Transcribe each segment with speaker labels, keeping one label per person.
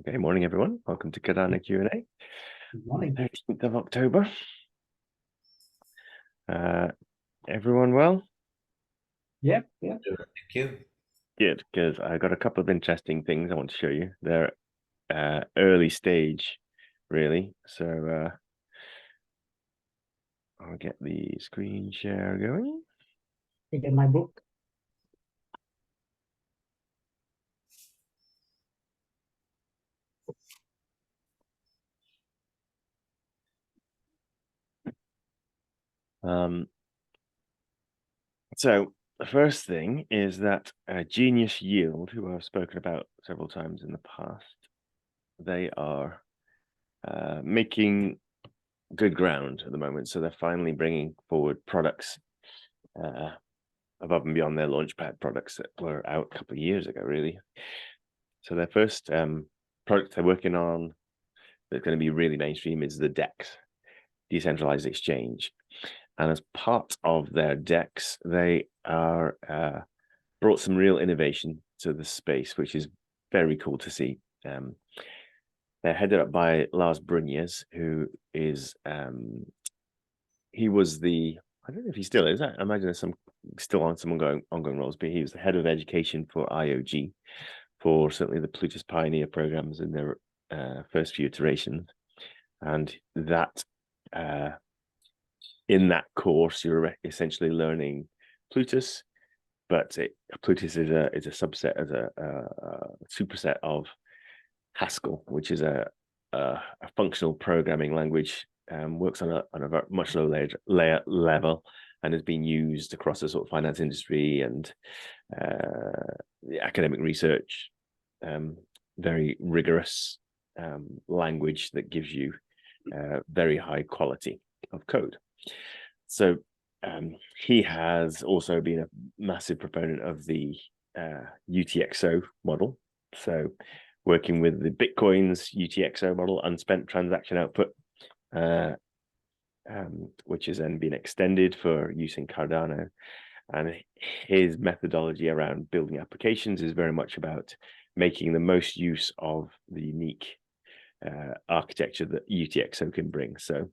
Speaker 1: Okay, morning everyone. Welcome to Cardano Q&A.
Speaker 2: Good morning.
Speaker 1: 13th of October. Everyone well?
Speaker 2: Yep.
Speaker 3: Thank you.
Speaker 1: Good, because I got a couple of interesting things I want to show you. They're early stage, really. So I'll get the screen share going.
Speaker 2: You get my book.
Speaker 1: So the first thing is that Genius Yield, who I've spoken about several times in the past, they are making good ground at the moment. So they're finally bringing forward products above and beyond their launchpad products that were out a couple of years ago, really. So their first product they're working on that's going to be really mainstream is the DEX, Decentralized Exchange. And as part of their DEX, they are brought some real innovation to the space, which is very cool to see. They're headed up by Lars Brunjes, who is he was the, I don't know if he still is. I imagine there's still on some ongoing roles, but he was the head of education for IOG for certainly the Plutus Pioneer programs in their first few iterations. And that in that course, you're essentially learning Plutus, but Plutus is a subset, as a superset of Haskell, which is a functional programming language. Works on a much lower layer level, and has been used across the sort of finance industry and the academic research. Very rigorous language that gives you very high quality of code. So he has also been a massive proponent of the UTXO model. So working with the Bitcoin's UTXO model, unspent transaction output, which has then been extended for use in Cardano. And his methodology around building applications is very much about making the most use of the unique architecture that UTXO can bring. So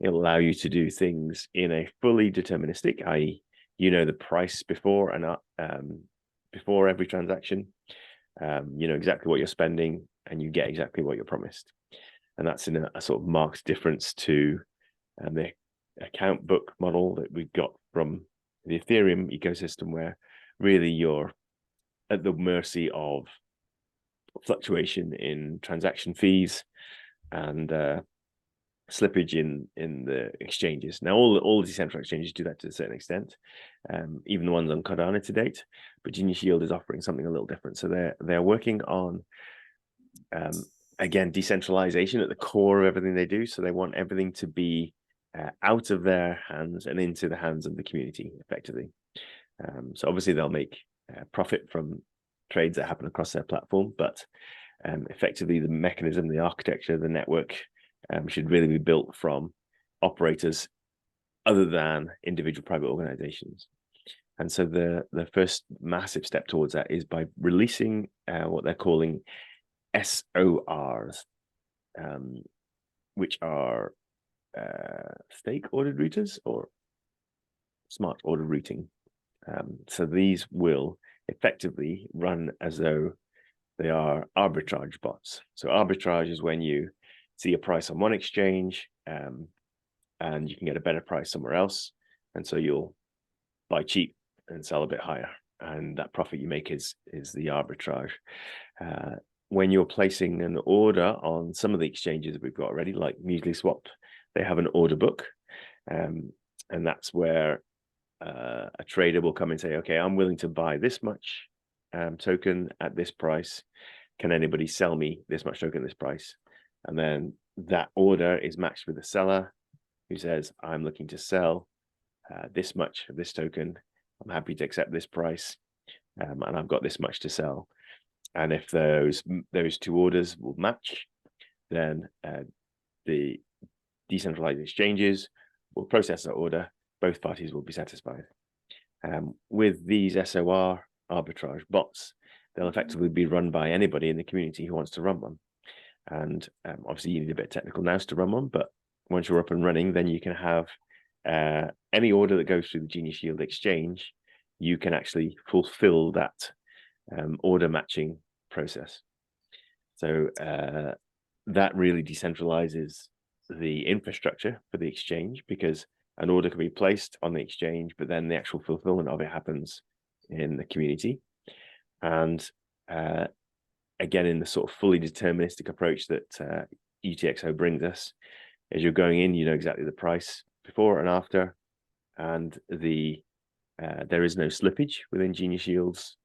Speaker 1: it'll allow you to do things in a fully deterministic, i.e., you know the price before and before every transaction. You know exactly what you're spending, and you get exactly what you're promised. And that's in a sort of marked difference to the account book model that we've got from the Ethereum ecosystem, where really you're at the mercy of fluctuation in transaction fees and slippage in the exchanges. Now, all the decentralized exchanges do that to a certain extent, even the ones on Cardano to date. But Genius Yield is offering something a little different. So they're working on again, decentralization at the core of everything they do. So they want everything to be out of their hands and into the hands of the community, effectively. So obviously they'll make profit from trades that happen across their platform, but effectively the mechanism, the architecture, the network should really be built from operators other than individual private organizations. And so the first massive step towards that is by releasing what they're calling SORs, which are stake ordered routers or smart order routing. So these will effectively run as though they are arbitrage bots. So arbitrage is when you see a price on one exchange and you can get a better price somewhere else. And so you'll buy cheap and sell a bit higher. And that profit you make is the arbitrage. When you're placing an order on some of the exchanges that we've got already, like MuesliSwap, they have an order book. And that's where a trader will come and say, okay, I'm willing to buy this much token at this price. Can anybody sell me this much token at this price? And then that order is matched with the seller who says, I'm looking to sell this much of this token. I'm happy to accept this price. And I've got this much to sell. And if those two orders will match, then the decentralized exchanges will process that order. Both parties will be satisfied. With these SOR arbitrage bots, they'll effectively be run by anybody in the community who wants to run one. And obviously you need a bit of technical nous to run one, but once you're up and running, then you can have any order that goes through the Genius Shield exchange, you can actually fulfill that order matching process. So that really decentralizes the infrastructure for the exchange, because an order can be placed on the exchange, but then the actual fulfillment of it happens in the community. And again, in the sort of fully deterministic approach that UTXO brings us, as you're going in, you know exactly the price before and after, and there is no slippage within Genius Shield's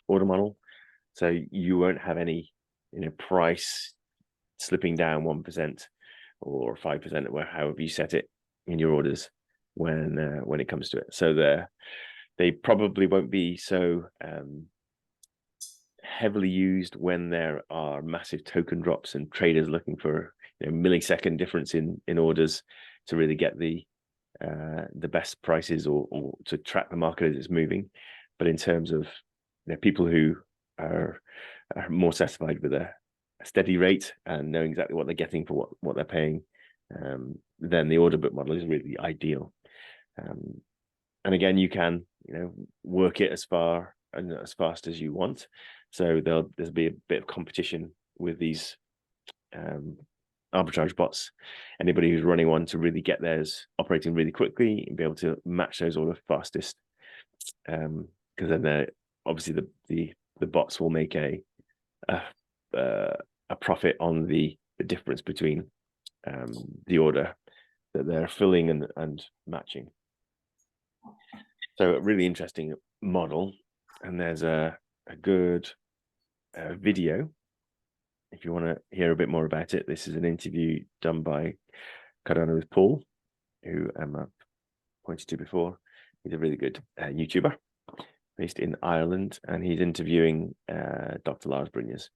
Speaker 1: order model, so you won't have any price slipping down 1% or 5%, or however you set it in your orders when it comes to it. So they probably won't be so heavily used when there are massive token drops and traders looking for millisecond difference in orders to really get the best prices or to track the market as it's moving. But in terms of people who are more satisfied with a steady rate and know exactly what they're getting for what they're paying, then the order book model is really ideal. And again, you can work it as far and as fast as you want. So there'll be a bit of competition with these arbitrage bots. Anybody who's running one to really get theirs operating really quickly and be able to match those order fastest, because then obviously the bots will make a profit on the difference between the order that they're filling and matching. So a really interesting model, and there's a good video if you want to hear a bit more about it. This is an interview done by Cardano with Paul, who I've pointed to before. He's a really good YouTuber based in Ireland, and he's interviewing Dr. Lars Brynjas.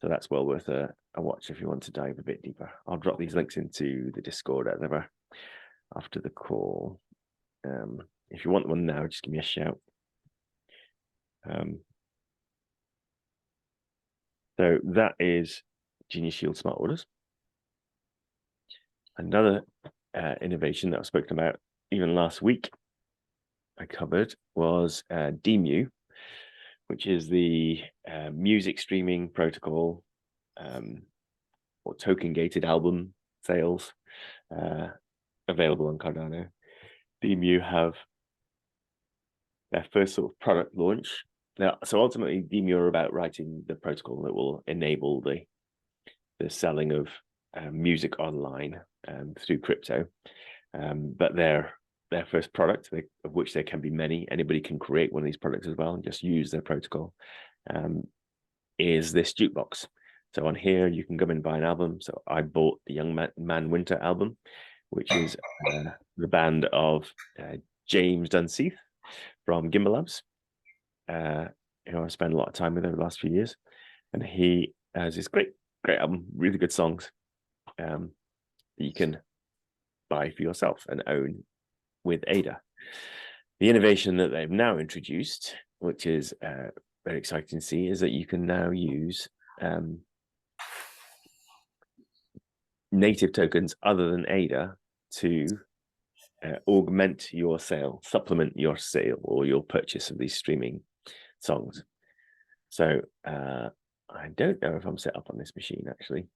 Speaker 1: So that's well worth a watch if you want to dive a bit deeper. I'll drop these links into the Discord after the call. If you want one now, just give me a shout. So that is Genius Shield Smart Orders. Another innovation that I've spoken about even last week I covered was DMU, which is the music streaming protocol or token-gated album sales available on Cardano. DMU have their first sort of product launch. Now, so ultimately, DMU are about writing the protocol that will enable the selling of music online through crypto. But their first product, of which there can be many, anybody can create one of these products as well and just use their protocol, is this jukebox. So on here, you can come and buy an album. So I bought the Young Man Winter album, which is the band of James Dunseith from Gimbal Labs, who I've spent a lot of time with over the last few years. And he has this great album, really good songs that you can buy for yourself and own with Ada. The innovation that they've now introduced, which is very exciting to see, is that you can now use native tokens other than Ada to augment your sale, supplement your sale or your purchase of these streaming songs. So I don't know if I'm set up on this machine actually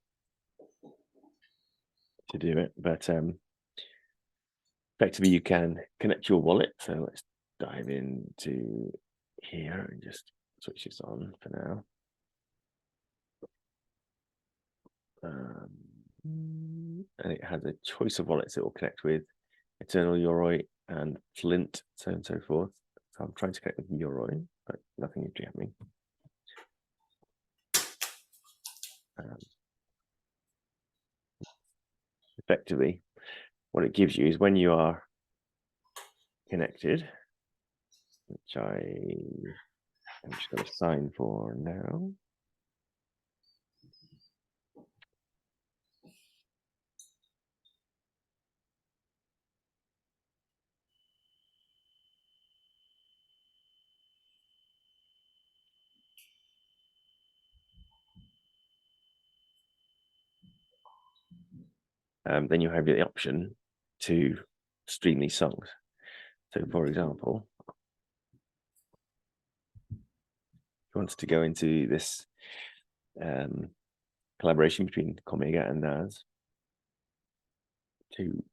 Speaker 1: to do it, but effectively you can connect your wallet. So let's dive into here and just switch this on for now. And it has a choice of wallets it will connect with: Eternal Yoroi and Flint, so on and so forth. So I'm trying to connect with Yoroi, but nothing is happening. Effectively, what it gives you is when you are connected, which I'm just going to sign for now. then you have the option to stream these songs. So, for example, if you wanted to go into this collaboration between Comega and Nas, two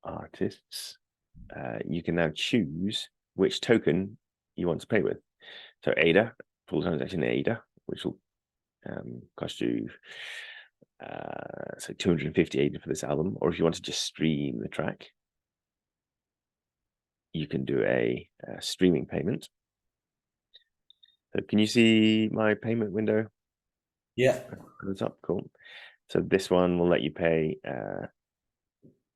Speaker 1: artists, you can now choose which token you want to play with. So ADA, full transaction ADA, which will cost you so 250 ADA for this album, or if you want to just stream the track, you can do a streaming payment. So can you see my payment window?
Speaker 3: Yeah.
Speaker 1: At the top, cool. So this one will let you pay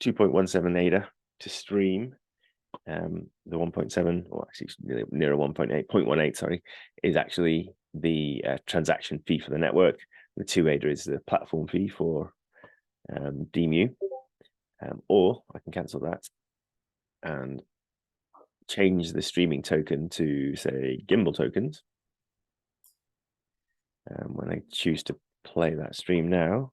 Speaker 1: 2.17 ADA to stream. The 1.7, or actually near 1.8, 0.18, sorry, is actually the transaction fee for the network. The 2 ADA is the platform fee for DMU. Or I can cancel that and change the streaming token to, say, gimbal tokens. When I choose to play that stream now,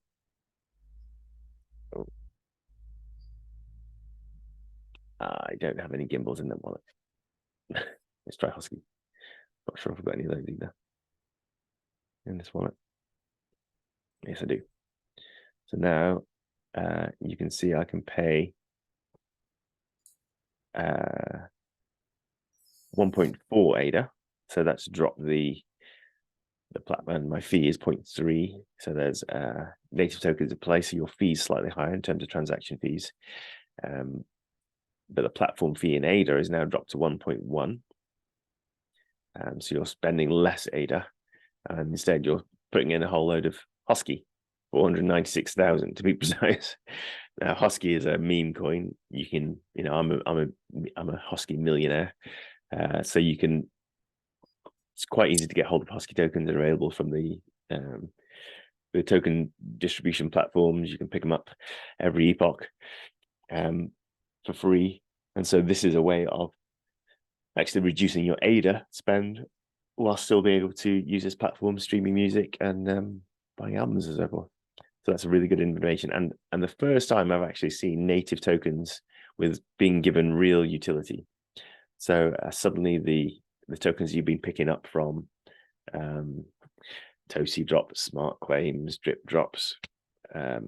Speaker 1: I don't have any gimbals in that wallet. Let's try Husky. Not sure if I've got any of those either in this wallet. Yes, I do. So now you can see I can pay 1.4 ADA. So that's dropped the platform. My fee is 0.3. So there's native tokens in place. So your fee is slightly higher in terms of transaction fees. But the platform fee in ADA is now dropped to 1.1. So you're spending less ADA, and instead you're putting in a whole load of Husky, 496,000 to be precise. Now Husky is a meme coin. You can, I'm a Husky millionaire, so you can. It's quite easy to get hold of Husky tokens. They're available from the token distribution platforms. You can pick them up every epoch for free, and so this is a way of actually reducing your ADA spend while still being able to use this platform, streaming music and buying albums and so forth. So that's a really good innovation. And the first time I've actually seen native tokens with being given real utility. So suddenly the tokens you've been picking up from Tosi drops, smart claims, drip drops. There's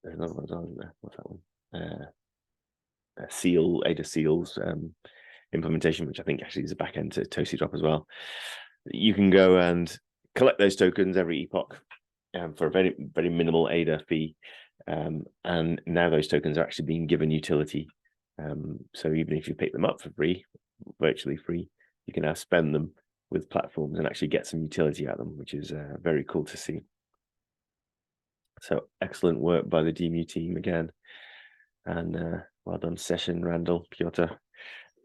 Speaker 1: another one, isn't there? What's that one? ADA seals implementation, which I think actually is a back end to Tosi drop as well. You can go and collect those tokens every epoch for a very, very minimal ADA fee. And now those tokens are actually being given utility. So even if you pick them up for free, virtually free, you can now spend them with platforms and actually get some utility out of them, which is very cool to see. So excellent work by the DMU team again. And well done, Session, Randall, Piotr.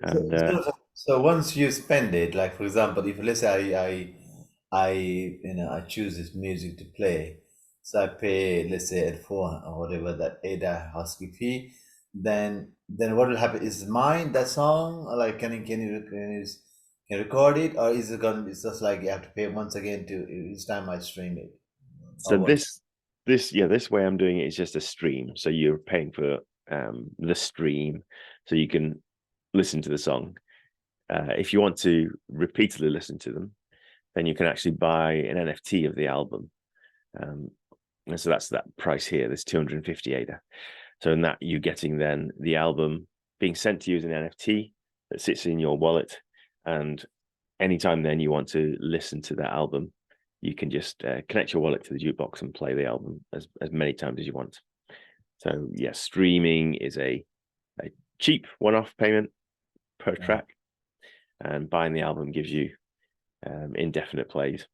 Speaker 1: And
Speaker 3: so once you spend it, like for example, if let's say I choose this music to play, so I pay, let's say, at 4 or whatever that ADA Husky fee, then what will happen? Is mine that song? Or like can you record it, or is it gonna? It's just like you have to pay once again to each time I stream it.
Speaker 1: so this way I'm doing it is just a stream. So you're paying for the stream, so you can listen to the song. If you want to repeatedly listen to them, then you can actually buy an NFT of the album. And so that's that price here, this 250 ADA. So in that, you're getting then the album being sent to you as an NFT that sits in your wallet. And anytime then you want to listen to that album, you can just connect your wallet to the jukebox and play the album as many times as you want. So yeah, streaming is a cheap one-off payment per track, and buying the album gives you indefinite plays.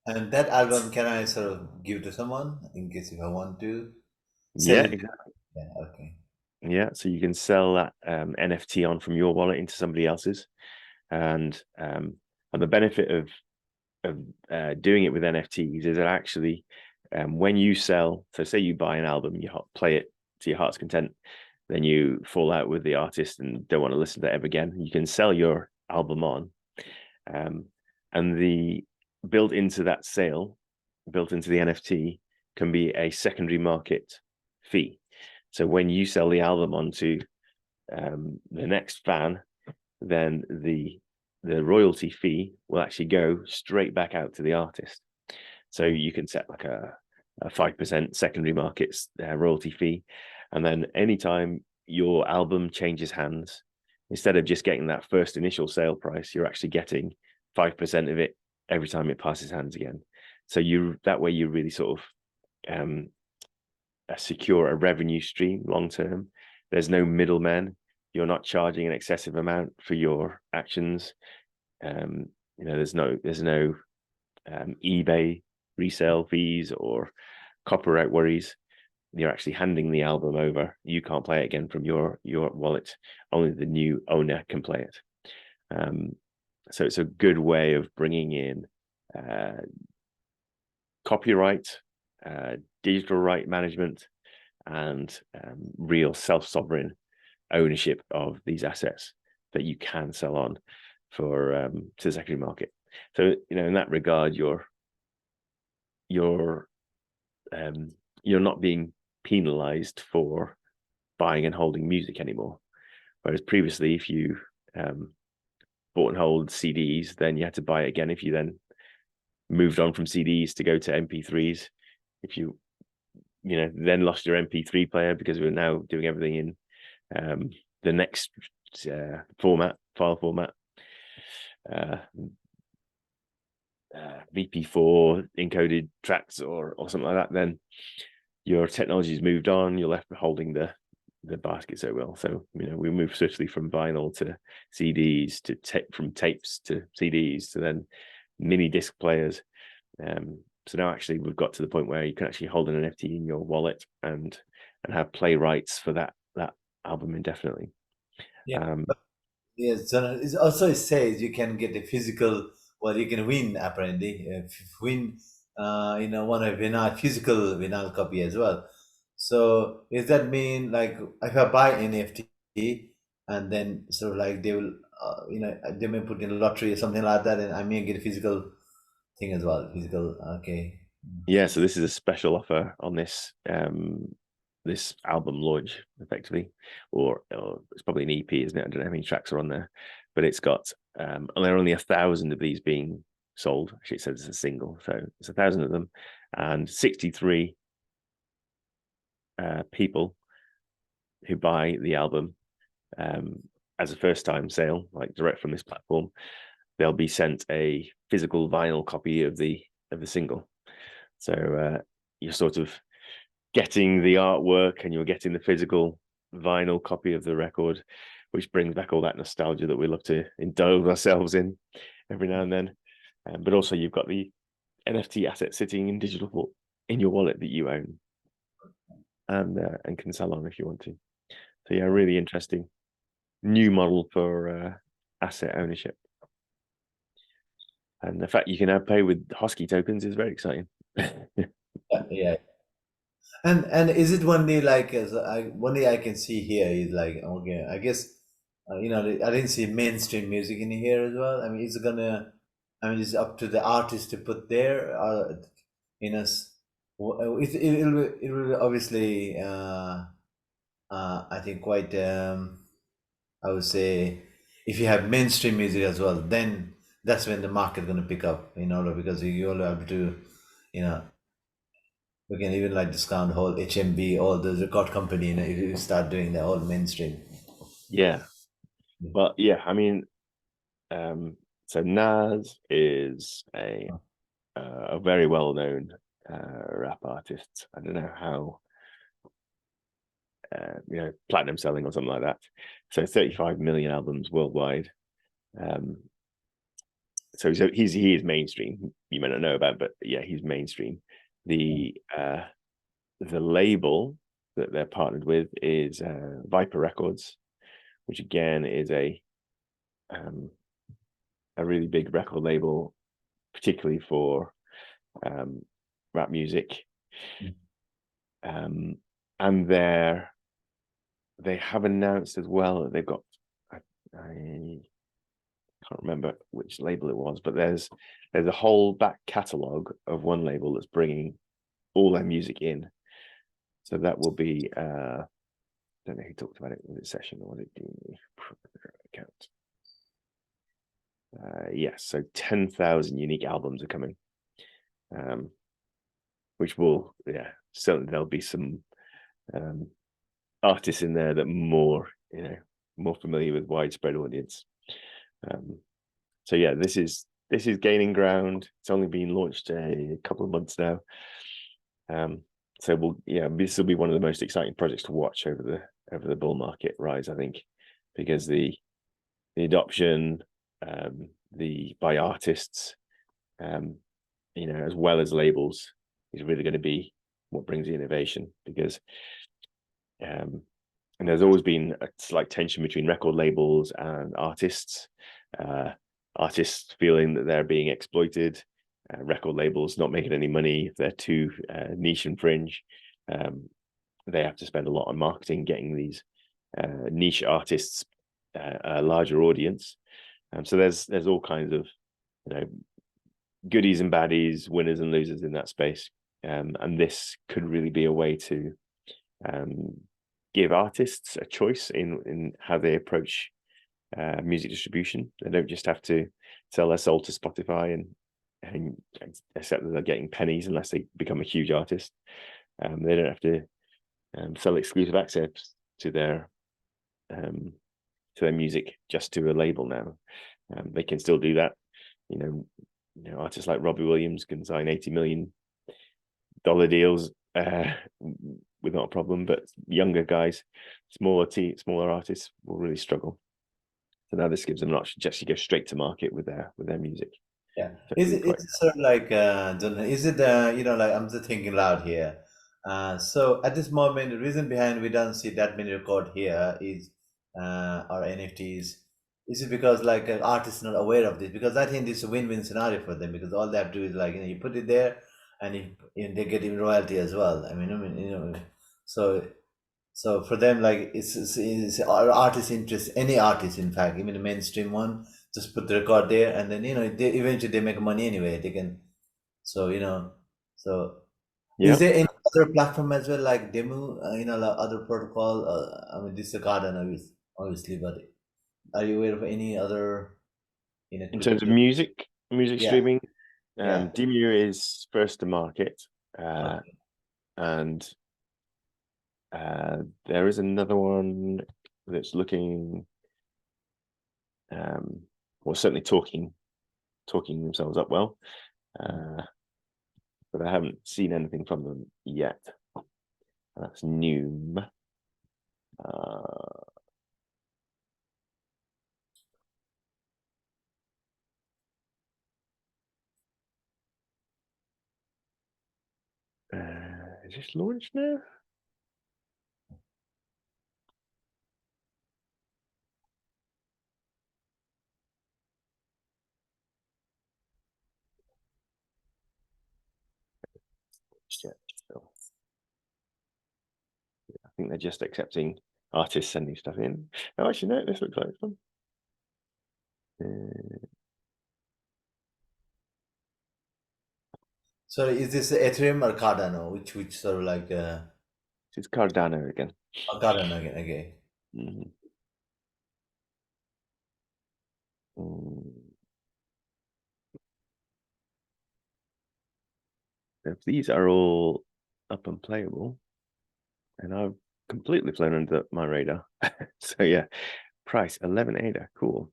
Speaker 3: And that album, can I sort of give to someone in case if I want to?
Speaker 1: Yeah,
Speaker 3: Sell it?
Speaker 1: exactly.
Speaker 3: Yeah, okay.
Speaker 1: Yeah, so you can sell that NFT on from your wallet into somebody else's, and the benefit of doing it with NFTs is that actually when you sell, so say you buy an album, you play it to your heart's content, then you fall out with the artist and don't want to listen to it ever again, you can sell your album on, and the built into that sale, built into the NFT, can be a secondary market fee. So when you sell the album onto the next fan, then the royalty fee will actually go straight back out to the artist. So you can set like a 5% secondary markets royalty fee, and then anytime your album changes hands, instead of just getting that first initial sale price, you're actually getting 5% of it every time it passes hands again. So that way you really sort of secure a revenue stream long term. There's no middlemen. You're not charging an excessive amount for your actions. There's no eBay resale fees or copyright worries. You're actually handing the album over. You can't play it again from your wallet. Only the new owner can play it. So it's a good way of bringing in copyright, digital right management, and real self-sovereign ownership of these assets that you can sell on for to the secondary market. So in that regard, you're not being penalized for buying and holding music anymore. Whereas previously, if you bought and hold CDs, then you had to buy it again if you then moved on from CDs to go to MP3s. If you then lost your MP3 player because we're now doing everything in the next file format, VP4 encoded tracks or something like that, then your technology's moved on. You're left holding the basket, so well. So we move swiftly from vinyl to CDs to from tapes to CDs to then mini disc players. So now actually we've got to the point where you can actually hold an NFT in your wallet and have play rights for that album indefinitely.
Speaker 3: Yeah. Yes, so it also says you can get a physical, well, you can win apparently, win, one of vinyl, physical vinyl copy as well. So does that mean like if I buy NFT and then sort of like they will, they may put in a lottery or something like that, and I may get a physical thing as well. Physical, okay.
Speaker 1: Yeah, so this is a special offer on this this album launch, effectively, or it's probably an EP, isn't it? I don't know how many tracks are on there, but it's got and there are only 1,000 of these being sold. Actually, it says it's a single, so it's 1,000 of them, and 63 people who buy the album as a first-time sale, like direct from this platform, they'll be sent a physical vinyl copy of the single. So you're sort of getting the artwork and you're getting the physical vinyl copy of the record, which brings back all that nostalgia that we love to indulge ourselves in every now and then. But also you've got the NFT asset sitting in digital in your wallet that you own and can sell on if you want to. So yeah, really interesting new model for asset ownership. And the fact you can now pay with Hosky tokens is very exciting.
Speaker 3: Yeah. And is it one day like one day I can see here is like, okay, I guess I didn't see mainstream music in here as well. I mean, it's up to the artist to put there, it will obviously I think quite I would say if you have mainstream music as well, then that's when the market going to pick up, because you all have to, we can even like discount whole HMV, all the record company, if you start doing the whole mainstream.
Speaker 1: Yeah. Well, yeah, I mean, so Nas is a very well-known rap artist. I don't know how, platinum selling or something like that. So 35 million albums worldwide. So he is mainstream. You may not know about, but yeah, he's mainstream. The label that they're partnered with is Viper Records, which again is a really big record label, particularly for rap music. And they have announced as well that they've got, I can't remember which label it was, but there's a whole back catalogue of one label that's bringing all their music in. So that will be I don't know who talked about it in the session, or was it the account? Yes, so 10,000 unique albums are coming, which will, certainly there'll be some artists in there that more familiar with widespread audience. So yeah, this is gaining ground. It's only been launched a couple of months now. So this will be one of the most exciting projects to watch over the bull market rise, I think, because the adoption, by artists, as well as labels, is really going to be what brings the innovation. Because and there's always been a slight tension between record labels and artists. Artists feeling that they're being exploited, record labels not making any money if they're too niche and fringe. They have to spend a lot on marketing, getting these niche artists a larger audience. So there's all kinds of goodies and baddies, winners and losers in that space. And this could really be a way to give artists a choice in how they approach music distribution. They don't just have to sell their soul to Spotify and accept that they're getting pennies unless they become a huge artist. They don't have to sell exclusive access to their music just to a label now. They can still do that. Artists like Robbie Williams can sign $80 million deals without a problem, but younger guys, smaller artists will really struggle. So now this gives them an option to actually go straight to market with their music.
Speaker 3: Yeah.
Speaker 1: So
Speaker 3: Is
Speaker 1: it's
Speaker 3: it sort of like Jonathan, is it like I'm just thinking loud here. So at this moment, the reason behind we don't see that many record here is our NFTs. Is it because like an artist is not aware of this? Because I think this is a win-win scenario for them, because all they have to do is like you put it there, and they get in royalty as well. So for them, like it's our artist interest, any artist, in fact, even the mainstream one, just put the record there, and then they eventually they make money anyway. They can, so so is there any other platform as well, like demo, like other protocol? This is a Cardano, obviously, but are you aware of any other,
Speaker 1: in terms of music
Speaker 3: Yeah.
Speaker 1: streaming?
Speaker 3: Yeah.
Speaker 1: Demu is first to market,
Speaker 3: Okay.
Speaker 1: and there is another one that's looking, certainly talking themselves up well, but I haven't seen anything from them yet. That's Noom. Is this launched now? Yeah, I think they're just accepting artists sending stuff in. Oh, actually, no, this looks like fun.
Speaker 3: So is this Ethereum or Cardano? Which sort of like
Speaker 1: It's Cardano again.
Speaker 3: Cardano again? Okay.
Speaker 1: If these are all up and playable, and I've completely flown under my radar. So yeah, price 11 ADA, cool.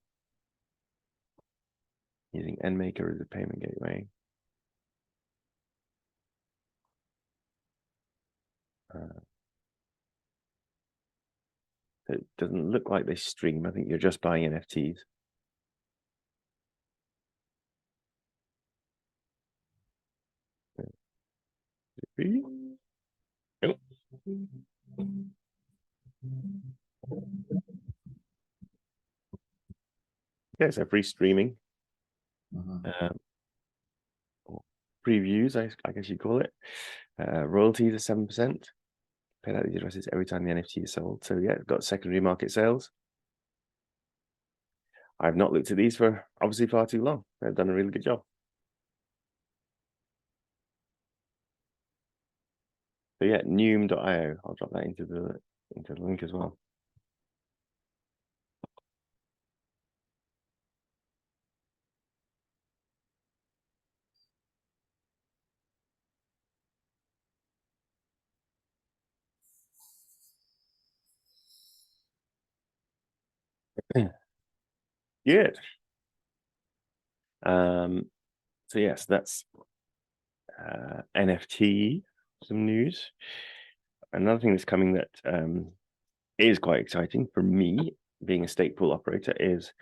Speaker 1: Using NMaker as a payment gateway. It doesn't look like they stream. I think you're just buying NFTs. Oh. Yeah, so free streaming. Previews, I guess you'd call it. Royalties are 7%. Paid out these addresses every time the NFT is sold. So yeah, got secondary market sales. I've not looked at these for obviously far too long. They've done a really good job. So yeah, Noom.io. I'll drop that into the link as well. Good. So yes, that's NFT, some news. Another thing that's coming that is quite exciting for me, being a stake pool operator, is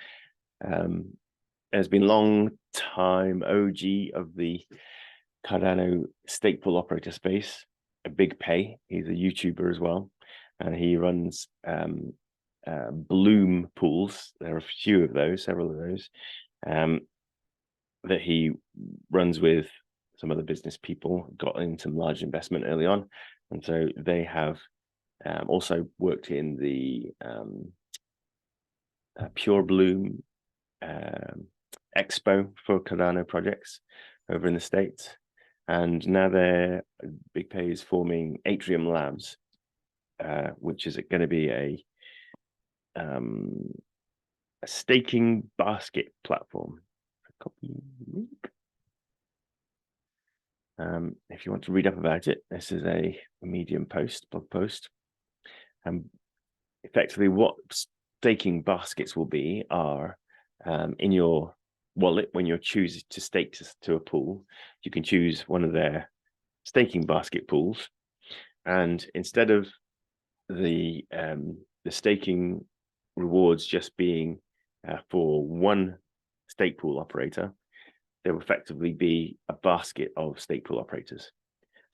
Speaker 1: there's been long time OG of the Cardano stake pool operator space, a Big Pay. He's a YouTuber as well, and he runs Bloom pools. There are a few of those, several of those, that he runs with some other business people, got in some large investment early on. And so they have also worked in the Pure Bloom Expo for Cardano projects over in the States. And now they're Big Pay is forming Atrium Labs, which is going to be a staking basket platform. Copy link. If you want to read up about it, this is a Medium blog post. Effectively, what staking baskets will be are in your wallet. When you're choosing to stake to a pool, you can choose one of their staking basket pools, and instead of the staking rewards just being for one stake pool operator, there will effectively be a basket of stake pool operators.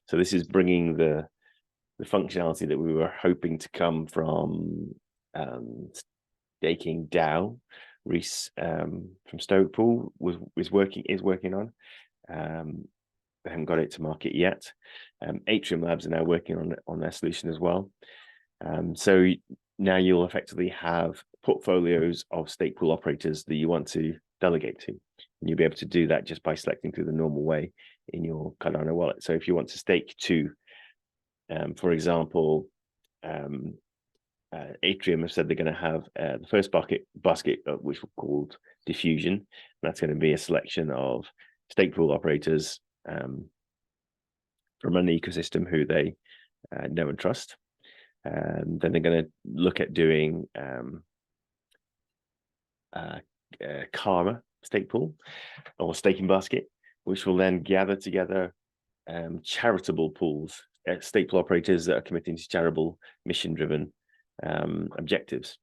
Speaker 1: So this is bringing the functionality that we were hoping to come from staking DAO. Reese from Stoke Pool is working on. They haven't got it to market yet. Atrium Labs are now working on their solution as well. So now you'll effectively have portfolios of stake pool operators that you want to delegate to. And you'll be able to do that just by selecting through the normal way in your Cardano wallet. So if you want to stake to, for example, Atrium have said they're going to have the first basket which we called Diffusion. That's going to be a selection of stake pool operators from an ecosystem who they know and trust. Then they're going to look at doing Karma stake pool or staking basket, which will then gather together charitable pools, stake pool operators that are committing to charitable mission-driven objectives.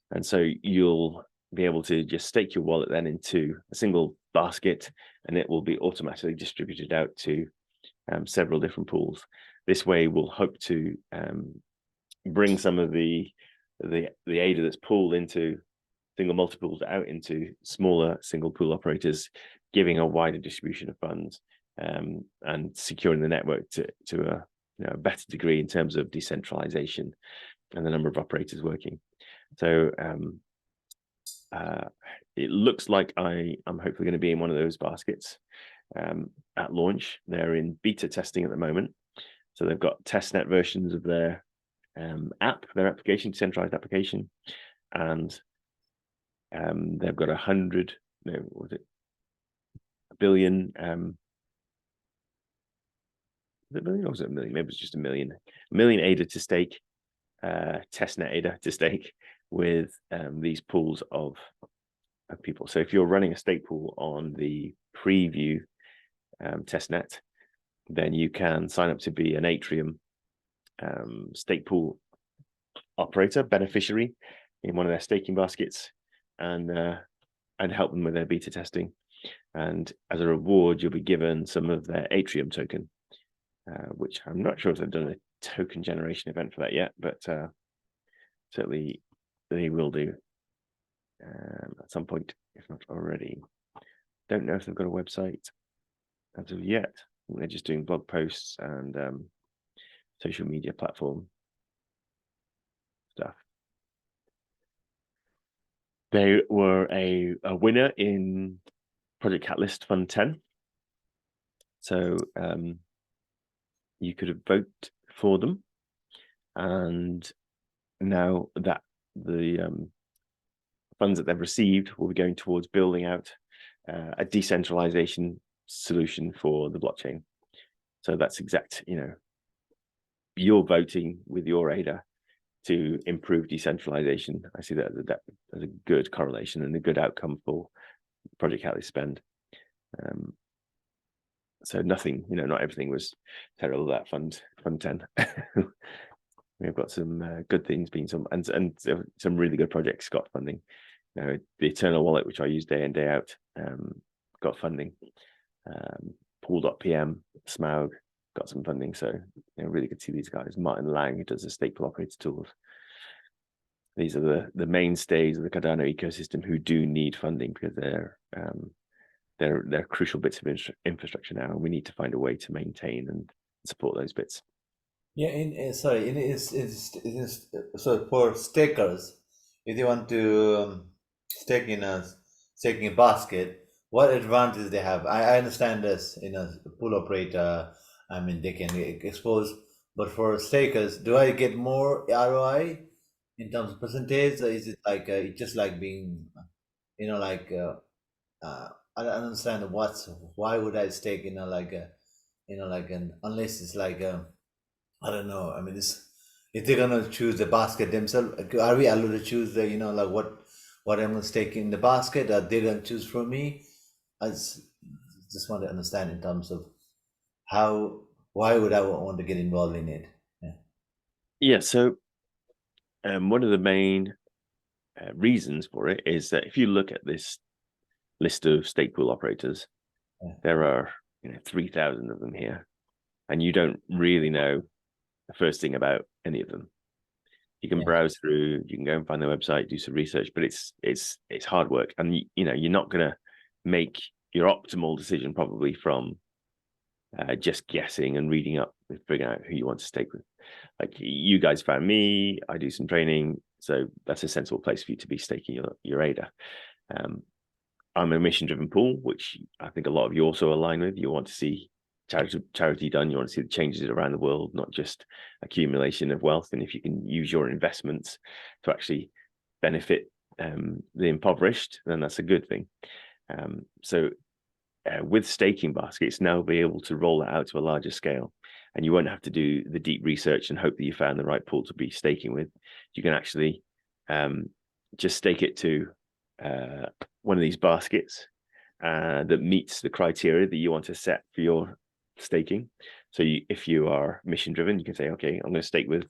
Speaker 1: And so you'll be able to just stake your wallet then into a single basket, and it will be automatically distributed out to several different pools. This way we'll hope to bring some of the ADA that's pooled into single multiples out into smaller single pool operators, giving a wider distribution of funds and securing the network to a better degree in terms of decentralization and the number of operators working. So it looks like I'm hopefully going to be in one of those baskets at launch. They're in beta testing at the moment. So they've got testnet versions of their their application, decentralized application, and they've got 100, no, what was it, a billion, was it a billion or was it a million? Maybe it's just a million ADA to stake, testnet ADA to stake with these pools of people. So if you're running a stake pool on the preview testnet, then you can sign up to be an Atrium stake pool operator, beneficiary in one of their staking baskets, and help them with their beta testing. And as a reward, you'll be given some of their Atrium token, which I'm not sure if they've done a token generation event for that yet, but certainly they will do at some point, if not already. Don't know if they've got a website as of yet. They're just doing blog posts and social media platform stuff. They were a winner in Project Catalyst Fund 10. So you could vote for them. And now that the funds that they've received will be going towards building out a decentralization solution for the blockchain. So that's exact, you're voting with your ADA to improve decentralization. I see that as a good correlation and a good outcome for Project Catalyst spend. So nothing, not everything was terrible that fund 10. We've got some good things being and some really good projects got funding. The Eternal Wallet, which I use day in, day out, got funding. Pool.pm, Smaug got some funding. So really good to see these guys. Martin Lang, who does the stake pool operator tools. These are the mainstays of the Cardano ecosystem who do need funding because they're crucial bits of infrastructure now, and we need to find a way to maintain and support those bits.
Speaker 3: Yeah, so for stakers, if they want to stake in a staking basket, what advantage they have? I understand this in a pool operator. I mean, they can get exposed, but for stakers, do I get more ROI in terms of percentage, or is it like it's just like being, I don't understand why would I stake like unless it's like I don't know. I mean, if they're gonna choose the basket themselves, are we allowed to choose the like what I'm gonna stake in the basket? Are they gonna choose for me? I just want to understand in terms of why would I want to get involved in it?
Speaker 1: Yeah. So one of the main reasons for it is that if you look at this list of stake pool operators, there are 3,000 of them here, and you don't really know the first thing about any of them. You can browse through, you can go and find their website, do some research, but it's hard work, and you're not gonna make your optimal decision probably from just guessing and reading up and figuring out who you want to stake with. Like you guys found me, I do some training, so that's a sensible place for you to be staking your ADA. I'm a mission-driven pool, which I think a lot of you also align with. You want to see charity done. You want to see the changes around the world, not just accumulation of wealth. And if you can use your investments to actually benefit the impoverished, then that's a good thing. So with staking baskets, now be able to roll that out to a larger scale, and you won't have to do the deep research and hope that you found the right pool to be staking with. You can actually just stake it to one of these baskets that meets the criteria that you want to set for your staking. So if you are mission driven, you can say, okay, I'm going to stake with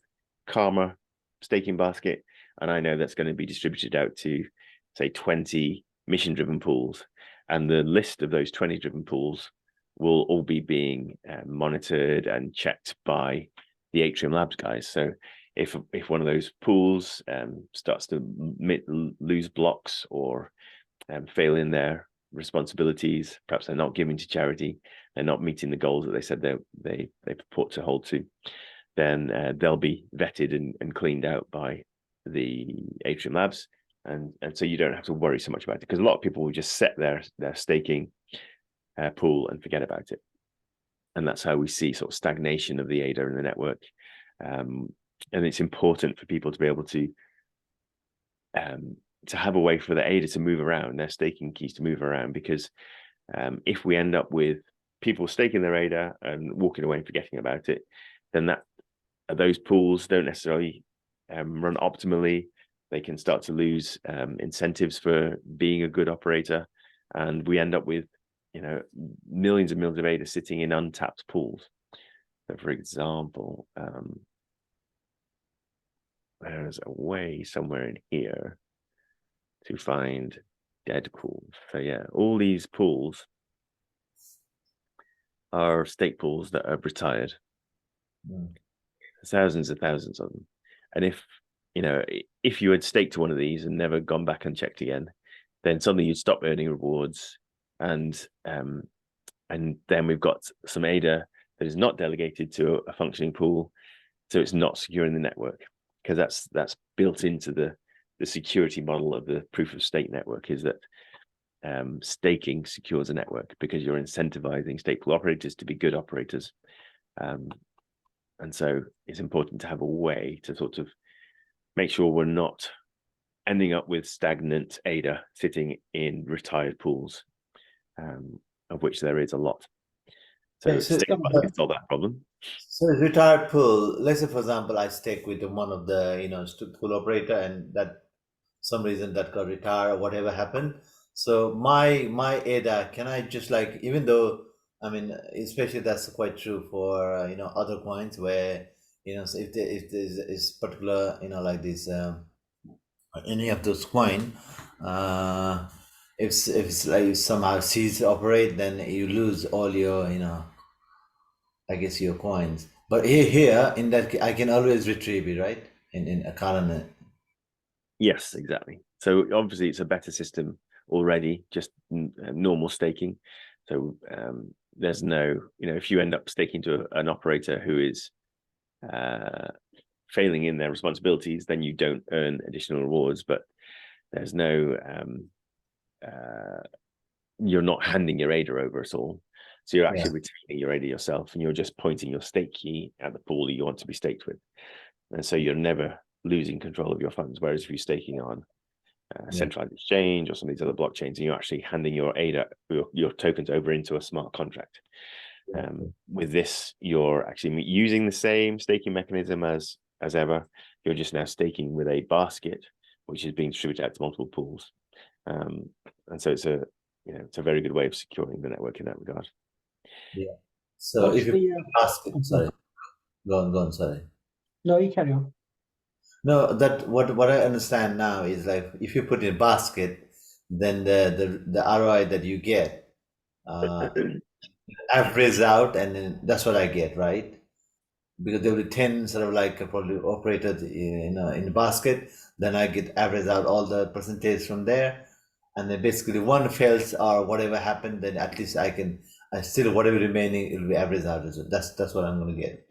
Speaker 1: Karma staking basket, and I know that's going to be distributed out to say 20 mission driven pools, and the list of those 20 driven pools will all be being monitored and checked by the Atrium Labs guys. So if one of those pools starts to lose blocks or fail in their responsibilities, perhaps they're not giving to charity, they're not meeting the goals that they said they purport to hold to, then they'll be vetted and cleaned out by the Atrium Labs, and so you don't have to worry so much about it, because a lot of people will just set their staking pool and forget about it, and that's how we see sort of stagnation of the ADA in the network. And it's important for people to be able to have a way for the ADA to move around, their staking keys to move around, because if we end up with people staking their ADA and walking away and forgetting about it, then those pools don't necessarily run optimally. They can start to lose incentives for being a good operator, and we end up with millions and millions of ADA sitting in untapped pools. So for example, there's a way somewhere in here to find dead pools. So yeah, all these pools are stake pools that are retired. Thousands of thousands of them. And if you had staked one of these and never gone back and checked again, then suddenly you'd stop earning rewards, and then we've got some ADA that is not delegated to a functioning pool, so it's not secure in the network, because that's built into the security model of the proof of stake network, is that staking secures a network because you're incentivizing stake pool operators to be good operators. And so it's important to have a way to sort of make sure we're not ending up with stagnant ADA sitting in retired pools, of which there is a lot. So stake can solve that problem.
Speaker 3: So retired pool, let's say for example, I stake with one of the pool operator, and that some reason that got retired or whatever happened. So my ADA, can I just like, even though I mean, especially that's quite true for other coins where so if there's is particular like this any of those coin, if it's like somehow cease to operate, then you lose all your I guess your coins. But here in that I can always retrieve it, right? In a Cardano.
Speaker 1: Yes, exactly. So obviously it's a better system already, just normal staking. So there's no, if you end up staking to an operator who is failing in their responsibilities, then you don't earn additional rewards. But there's no, you're not handing your ADA over at all. So you're actually retaining your ADA yourself, and you're just pointing your stake key at the pool that you want to be staked with. And so you're never losing control of your funds. Whereas if you're staking on centralized exchange or some of these other blockchains, and you're actually handing your ADA, your tokens over into a smart contract. With this, you're actually using the same staking mechanism as ever. You're just now staking with a basket, which is being distributed out to multiple pools. And so it's a very good way of securing the network in that regard.
Speaker 3: Yeah. So
Speaker 2: What's
Speaker 3: if you basket, sorry, go on, sorry.
Speaker 2: No, you carry on.
Speaker 3: No, that what I understand now is like if you put in a basket, then the ROI that you get average out, and then that's what I get, right? Because there will be 10 sort of like probably operated in the basket, then I get average out all the percentage from there, and then basically one fails or whatever happened, then at least I still whatever remaining it will be averaged out. So that's what I'm going to get.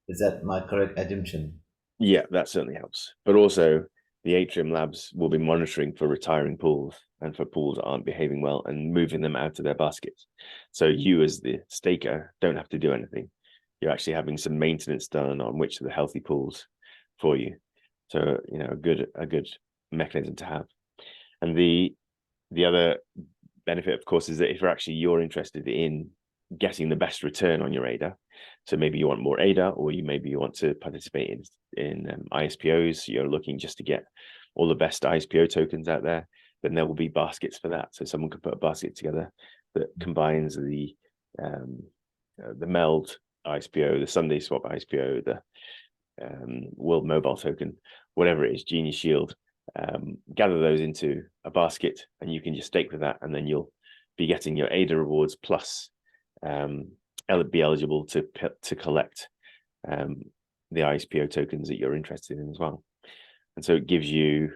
Speaker 3: Is that my correct assumption?
Speaker 1: Yeah, that certainly helps. But also, the Atrium Labs will be monitoring for retiring pools and for pools that aren't behaving well and moving them out of their baskets. So you, as the staker, don't have to do anything. You're actually having some maintenance done on which of the healthy pools for you. So a good mechanism to have. And the other benefit, of course, is that if you're interested in getting the best return on your ADA, so maybe you want more ADA, or maybe you want to participate in ISPOs, you're looking just to get all the best ISPO tokens out there, then there will be baskets for that. So someone could put a basket together that combines the MELD ISPO, the Sunday Swap ISPO, the World Mobile Token, whatever it is, Genius Shield, gather those into a basket, and you can just stake with that, and then you'll be getting your ADA rewards plus be eligible to collect the ISPO tokens that you're interested in as well. And so it gives you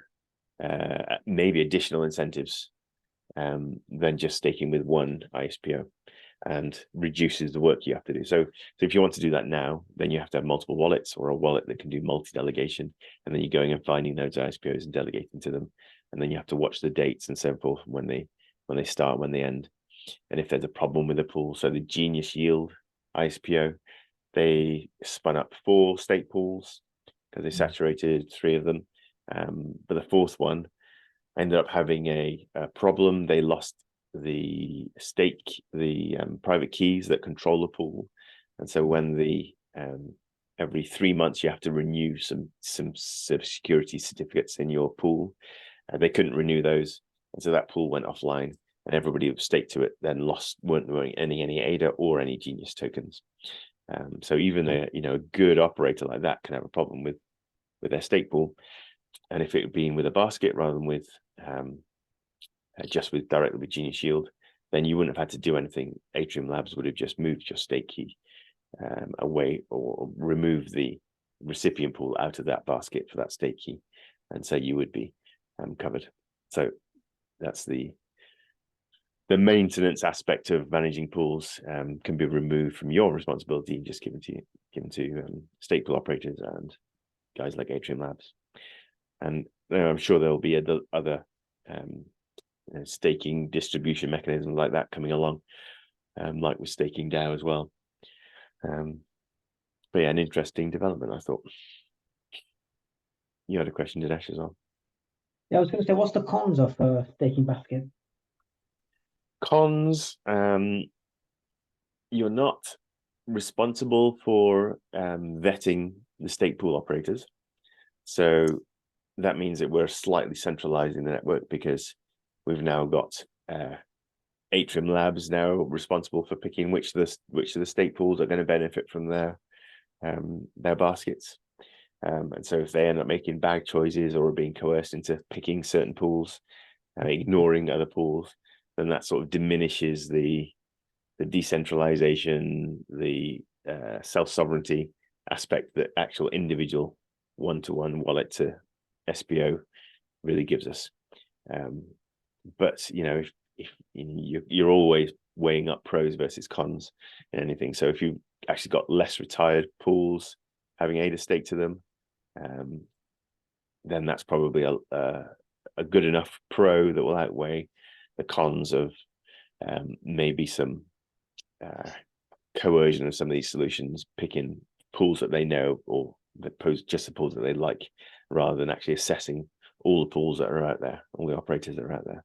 Speaker 1: maybe additional incentives than just staking with one ISPO, and reduces the work you have to do. So if you want to do that now, then you have to have multiple wallets, or a wallet that can do multi-delegation, and then you're going and finding those ISPOs and delegating to them, and then you have to watch the dates and so forth when they start, when they end. And if there's a problem with the pool, so the Genius Yield ISPO, they spun up 4 stake pools because they saturated 3 of them, but the 4th one ended up having a problem. They lost the private keys that control the pool, and so when every 3 months you have to renew some security certificates in your pool, they couldn't renew those, and so that pool went offline, and everybody who staked to it then weren't running any ADA or any Genius tokens. So even a good operator like that can have a problem with their stake pool, and if it being with a basket rather than with just directly with Genius Shield, then you wouldn't have had to do anything. Atrium Labs would have just moved your stake key away, or removed the recipient pool out of that basket for that stake key, and so you would be covered. So that's the maintenance aspect of managing pools can be removed from your responsibility, just given to stake pool operators and guys like Atrium Labs. And I'm sure there will be other staking distribution mechanisms like that coming along, like with staking DAO as well. But yeah, an interesting development, I thought. You had a question, Dinesh, as well.
Speaker 2: Yeah, I was going to say, what's the cons of staking basket?
Speaker 1: Cons, you're not responsible for vetting the stake pool operators. So that means that we're slightly centralizing the network, because we've now got Atrium Labs now responsible for picking which of the stake pools are going to benefit from their baskets. And so if they end up making bad choices or being coerced into picking certain pools and ignoring other pools, then that sort of diminishes the decentralization, the self-sovereignty aspect that actual individual one-to-one wallet to SPO really gives us. But if you're always weighing up pros versus cons in anything. So if you've actually got less retired pools having ADA stake to them, then that's probably a good enough pro that will outweigh the cons of maybe some coercion of some of these solutions, picking pools that they know, or just the pools that they like, rather than actually assessing all the pools that are out there, all the operators that are out there.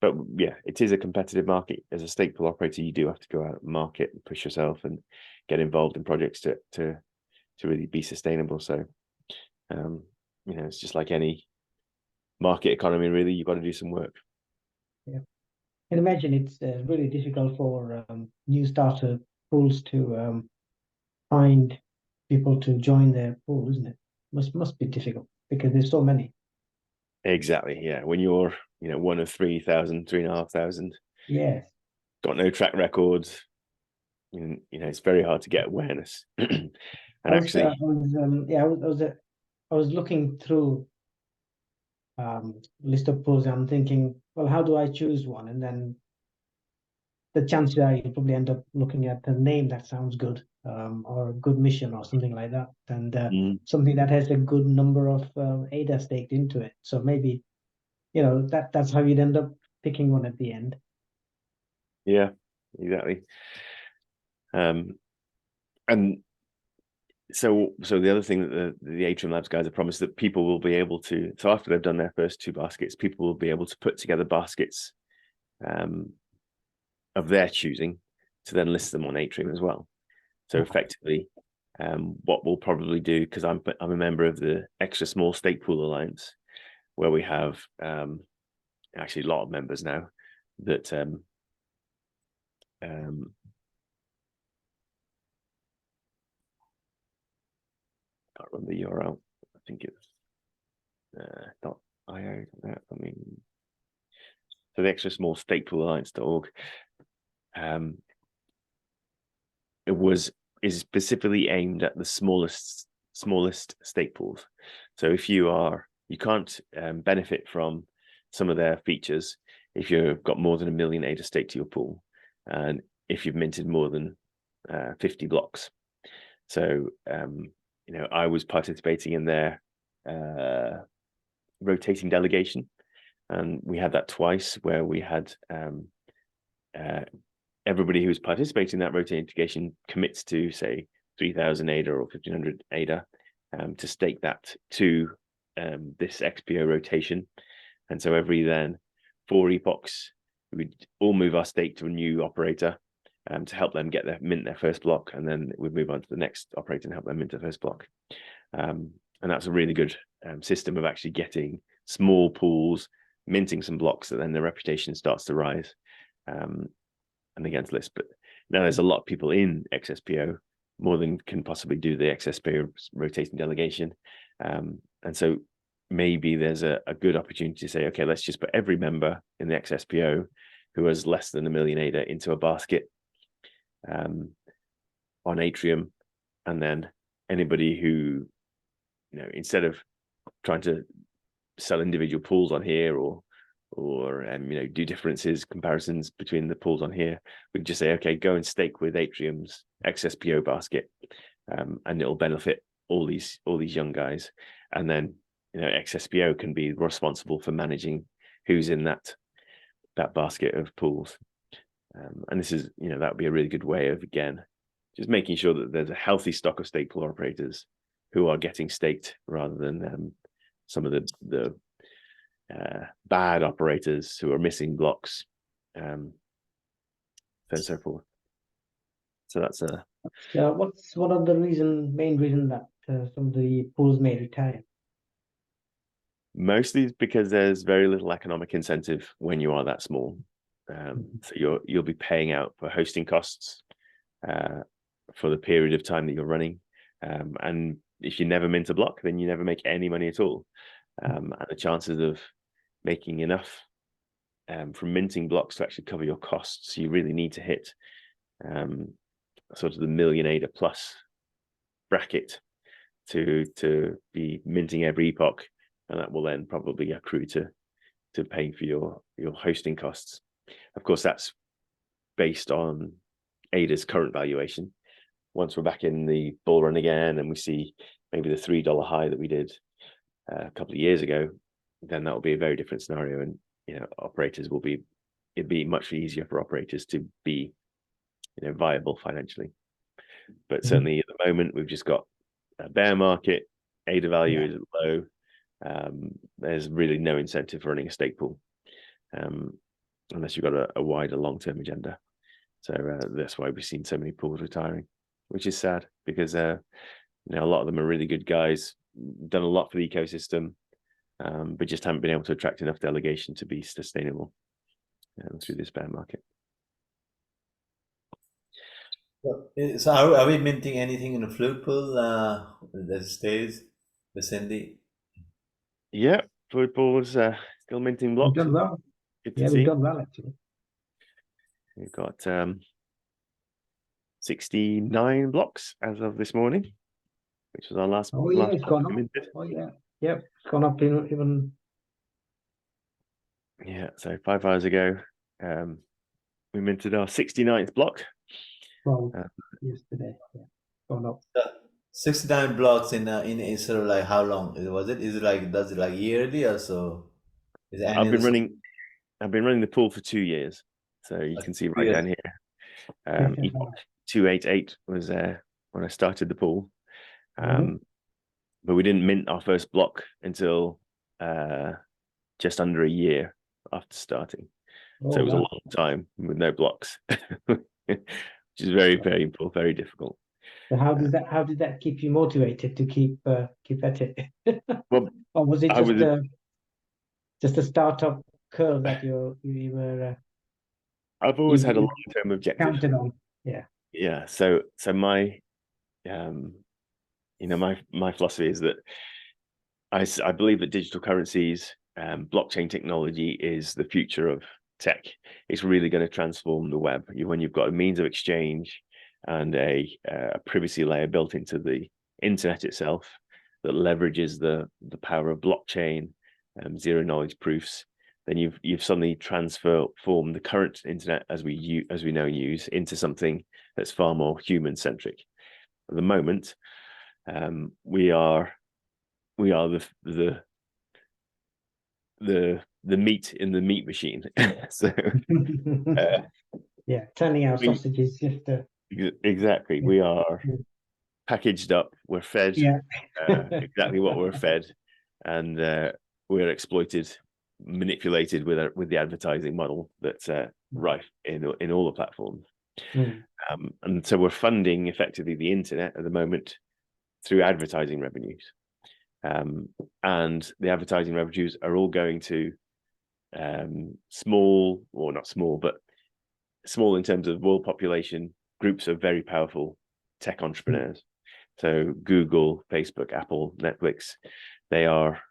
Speaker 1: But yeah, it is a competitive market. As a stake pool operator, you do have to go out and market and push yourself and get involved in projects to really be sustainable. So it's just like any market economy, really. You've got to do some work.
Speaker 2: Yeah, and imagine it's really difficult for new starter pools to find people to join their pool, isn't it? Must be difficult because there's so many.
Speaker 1: Exactly. Yeah. When you're one of 3,000, 3,500,
Speaker 2: Yes,
Speaker 1: got no track records, it's very hard to get awareness. And actually,
Speaker 2: I was looking through list of pools. I'm thinking, well, how do I choose one? And then the chances are you probably end up looking at a name that sounds good, or a good mission or something like that, and something that has a good number of ADA staked into it. So maybe, that's how you'd end up picking one at the end.
Speaker 1: Yeah, exactly. And so the other thing that the Atrium Labs guys have promised, that people will be able to, so after they've done their first 2 baskets, people will be able to put together baskets of their choosing to then list them on Atrium as well. So effectively, what we'll probably do, because I'm a member of the Extra Small Stake Pool Alliance, where we have actually a lot of members now that can't remember the URL. I think it's .io. So the Extra Small Stake Pool Alliance.org is specifically aimed at the smallest stake pools. So if you can't benefit from some of their features if you've got more than 1 million ADA stake to your pool, and if you've minted more than 50 blocks. So I was participating in their rotating delegation, and we had that twice, where we had everybody who's participating in that rotating delegation commits to, say, 3,000 ADA or 1,500 ADA to stake that to this XPO rotation. And so every then 4 epochs, we'd all move our stake to a new operator to help them mint their first block, and then we'd move on to the next operator and help them mint their first block. And that's a really good system of actually getting small pools, minting some blocks, that then their reputation starts to rise and against list. But now there's a lot of people in XSPO, more than can possibly do the XSPO rotating delegation. And so maybe there's a good opportunity to say, okay, let's just put every member in the XSPO who has less than 1 million ADA into a basket on Atrium, and then anybody who, instead of trying to sell individual pools on here or do comparisons between the pools on here, we can just say, okay, go and stake with Atrium's XSPO basket, and it'll benefit all these young guys. And then XSPO can be responsible for managing who's in that basket of pools. And this is that would be a really good way of, again, just making sure that there's a healthy stock of stake pool operators who are getting staked rather than some of the bad operators who are missing blocks, and so forth. So that's a.
Speaker 2: What's one of the main reason that some of the pools may retire?
Speaker 1: Mostly because there's very little economic incentive when you are that small. So you'll be paying out for hosting costs for the period of time that you're running, and if you never mint a block, then you never make any money at all. And the chances of making enough from minting blocks to actually cover your costs, you really need to hit sort of the million ADA plus bracket to be minting every epoch, and that will then probably accrue to paying for your hosting costs. Of course, that's based on ADA's current valuation. Once we're back in the bull run again and we see maybe the $3 high that we did a couple of years ago, then that will be a very different scenario, and operators will be, it'd be much easier for operators to be viable financially. But certainly at the moment we've just got a bear market, ADA value is low. There's really no incentive for running a stake pool unless you've got a wider long-term agenda. So that's why we've seen so many pools retiring, which is sad, because a lot of them are really good guys, done a lot for the ecosystem, but just haven't been able to attract enough delegation to be sustainable through this bear market.
Speaker 3: So are we minting anything in the fluid pool that stays, Cindy?
Speaker 1: Yeah, fluid pools still minting blocks.
Speaker 2: We've done well.
Speaker 1: Good to see.
Speaker 2: We've done well actually.
Speaker 1: We've got 69 blocks as of this morning, which was our last.
Speaker 2: Oh yeah,
Speaker 1: last
Speaker 2: it's gone up.
Speaker 1: minted.
Speaker 2: Oh yeah, it's gone up even.
Speaker 1: Yeah, so 5 hours ago, we minted our 69th block.
Speaker 2: Well, yesterday, gone up.
Speaker 3: 69 blocks in sort of like how long was it? Is it like, does it like yearly or so? Is it
Speaker 1: I've been running the pool for 2 years, so you can see right down here. Epoch 288 was when I started the pool, but we didn't mint our first block until just under a year after starting. So it was a long time with no blocks, which is very painful, very difficult.
Speaker 2: So how did that keep you motivated to keep at it?
Speaker 1: Well,
Speaker 2: or was it just a startup curve that you were?
Speaker 1: I've always had a long-term objective.
Speaker 2: Counted on,
Speaker 1: yeah. So my my philosophy is that I believe that digital currencies, blockchain technology is the future of tech. It's really going to transform the web. When you've got a means of exchange and a privacy layer built into the internet itself that leverages the power of blockchain, zero knowledge proofs, then you've suddenly transformed the current internet as we know and use into something that's far more human centric. At the moment, we are the meat in the meat machine. So
Speaker 2: turning our sausages just
Speaker 1: exactly. We are packaged up, we're fed exactly what we're fed, and we're exploited, manipulated with the advertising model that's rife in all the platforms. And so we're funding effectively the internet at the moment through advertising revenues, and the advertising revenues are all going to small, or not small, but small in terms of world population groups of very powerful tech entrepreneurs. So Google, Facebook, Apple, Netflix, they are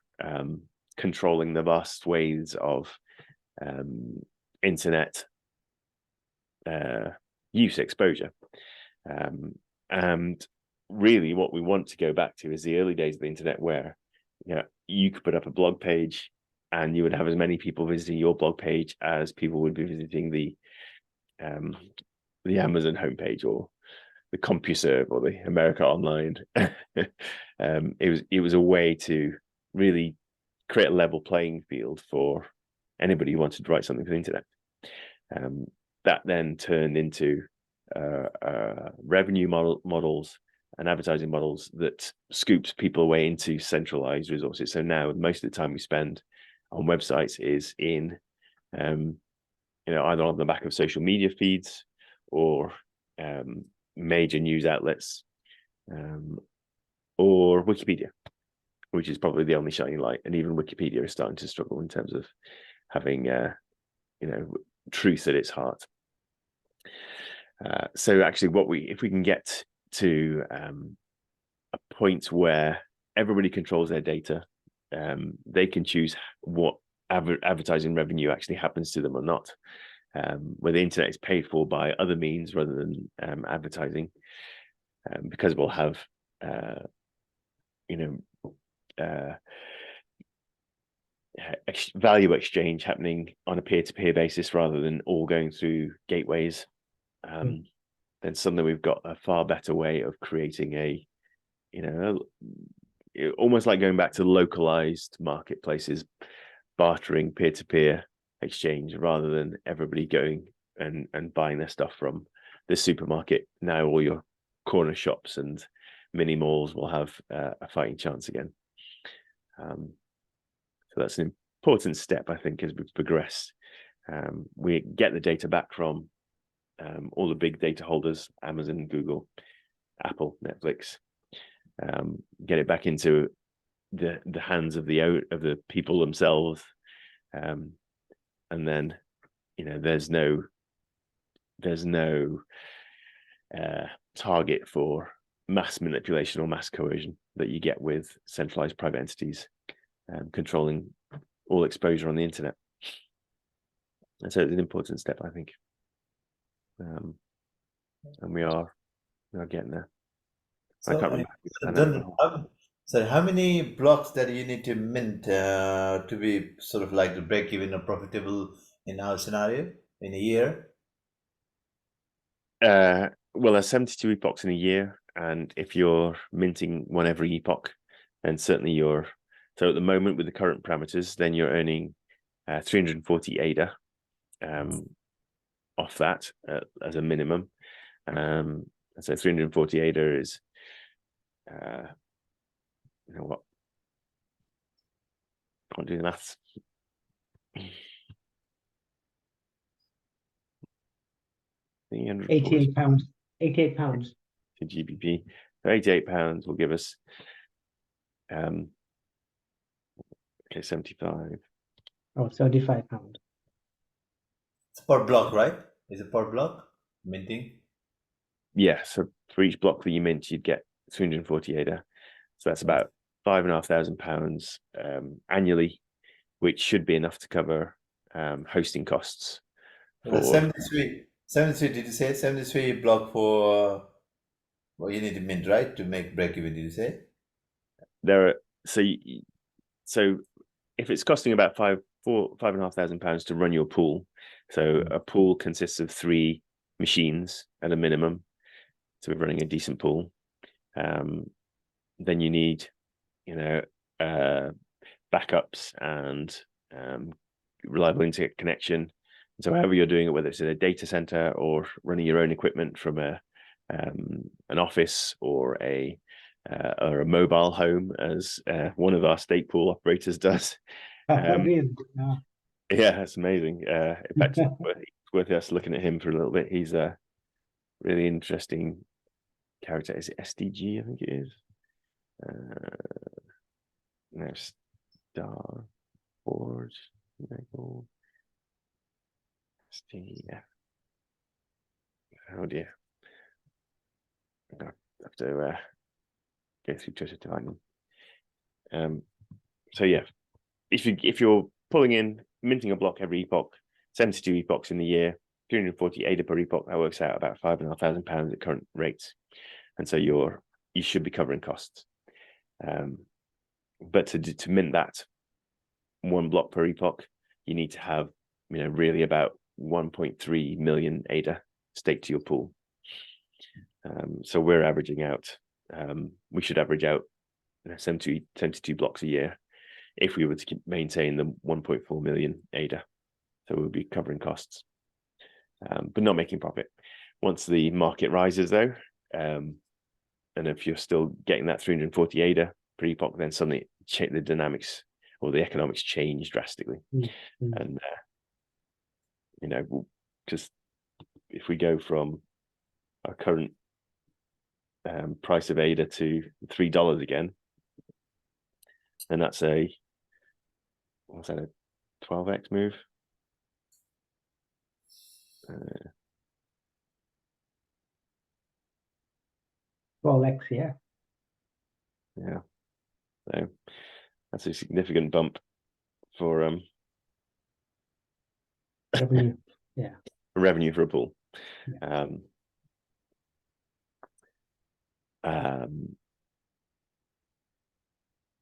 Speaker 1: controlling the vast swathes of internet use exposure. And really what we want to go back to is the early days of the internet, where you could put up a blog page and you would have as many people visiting your blog page as people would be visiting the Amazon homepage or the CompuServe or the America Online. It was a way to really create a level playing field for anybody who wanted to write something for the internet. That then turned into revenue models and advertising models that scoops people away into centralized resources. So now most of the time we spend on websites is in, either on the back of social media feeds or major news outlets, or Wikipedia, which is probably the only shining light. And even Wikipedia is starting to struggle in terms of having, truth at its heart. So actually, if we can get to a point where everybody controls their data, they can choose what advertising revenue actually happens to them or not, where the internet is paid for by other means rather than advertising, because we'll have value exchange happening on a peer-to-peer basis rather than all going through gateways. Then suddenly we've got a far better way of creating almost like going back to localized marketplaces, bartering, peer-to-peer exchange, rather than everybody going and buying their stuff from the supermarket. Now all your corner shops and mini malls will have a fighting chance again. So that's an important step, I think, as we've progressed. We get the data back from all the big data holders: Amazon, Google, Apple, Netflix. Get it back into the hands of the people themselves, and then there's no target for mass manipulation or mass coercion that you get with centralized private entities controlling all exposure on the internet. And so it's an important step, I think, and we are getting there.
Speaker 3: So
Speaker 1: I can't remember.
Speaker 3: So how many blocks that you need to mint to be sort of like the break even or profitable in our scenario in a year?
Speaker 1: Well, there's 72 epochs in a year, and if you're minting one every epoch, then certainly so at the moment with the current parameters, then you're earning 340 ADA off that as a minimum. So 340 ADA is what? Can't do the maths.
Speaker 2: 88 pounds. 88 pounds.
Speaker 1: To GBP. So 88 pounds will give us 75.
Speaker 2: Oh, 35 pounds.
Speaker 3: It's per block, right? Is it per block minting?
Speaker 1: Yeah, so for each block that you mint, you'd get 340 ADA. So that's about £5,500 annually, which should be enough to cover hosting costs.
Speaker 3: 73, did you say? 73 block for what you need to mint, right? To make break even, did you say?
Speaker 1: So if it's costing about £5,500 to run your pool, so a pool consists of 3 machines at a minimum, so we're running a decent pool. Then you need, backups and reliable internet connection. And so however you're doing it, whether it's in a data center or running your own equipment from an office or a mobile home, as one of our state pool operators does. Yeah, it's amazing. In fact, it's worth us looking at him for a little bit. He's a really interesting character. Is it SDG? I think it is. No, Star Forge. SDF. Oh dear. I have to go through Twitter to find them. So yeah, if you're pulling in, minting a block every epoch, 72 epochs in the year, 340 ADA per epoch, that works out about £5,500 at current rates, and so you should be covering costs. But to mint that one block per epoch, you need to have really about 1.3 million ADA staked to your pool. So we're averaging out. We should average out 72 blocks a year if we were to maintain the 1.4 million ADA. So we'll be covering costs, but not making profit. once the market rises, though, and if you're still getting that 340 ADA per epoch, then suddenly the dynamics or the economics change drastically. And you know, because if we go from our current price of ADA to $3 again, and that's what's that, a 12x move?
Speaker 2: 12x, yeah.
Speaker 1: Yeah. So that's a significant bump for
Speaker 2: revenue. Yeah.
Speaker 1: revenue for a pool.
Speaker 2: Yeah.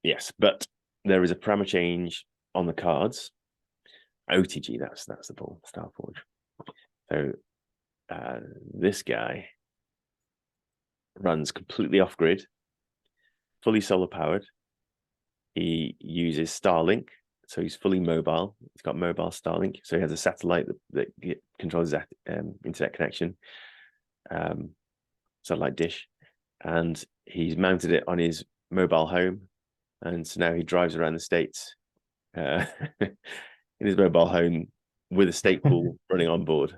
Speaker 1: Yes, but there is a parameter change on the cards. OTG, that's the pool, Starforge. So this guy runs completely off grid, fully solar powered. He uses Starlink, so he's fully mobile. He's got mobile Starlink, so he has a satellite that controls that internet connection, satellite dish, and he's mounted it on his mobile home, and so now he drives around the States in his mobile home with a state pool running on board.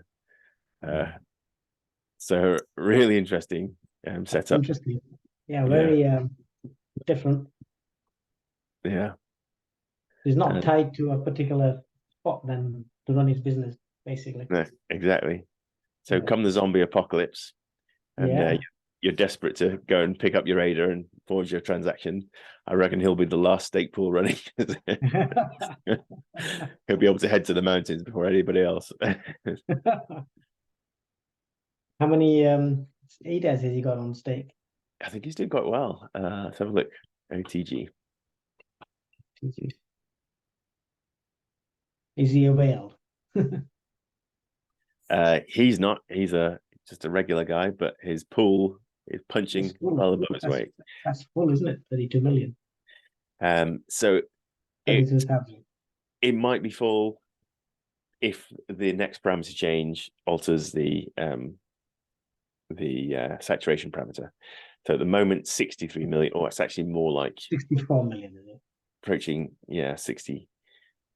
Speaker 1: So really interesting setup.
Speaker 2: Interesting. Yeah, very different.
Speaker 1: Yeah.
Speaker 2: He's not tied to a particular spot then to run his business, basically.
Speaker 1: No, exactly. So come the zombie apocalypse, and you're desperate to go and pick up your ADA and forge your transaction, I reckon he'll be the last stake pool running. He'll be able to head to the mountains before anybody else.
Speaker 2: How many ADAs has he got on stake?
Speaker 1: I think he's doing quite well. Let's have a look. OTG.
Speaker 2: Is he a whale?
Speaker 1: He's not. He's just a regular guy, but his pool is punching well above its weight.
Speaker 2: That's full, isn't it? 32 million.
Speaker 1: So
Speaker 2: 32,000.
Speaker 1: It might be full if the next parameter change alters the saturation parameter. So at the moment, 63 million, or it's actually more like
Speaker 2: 64 million, is it?
Speaker 1: Approaching 60,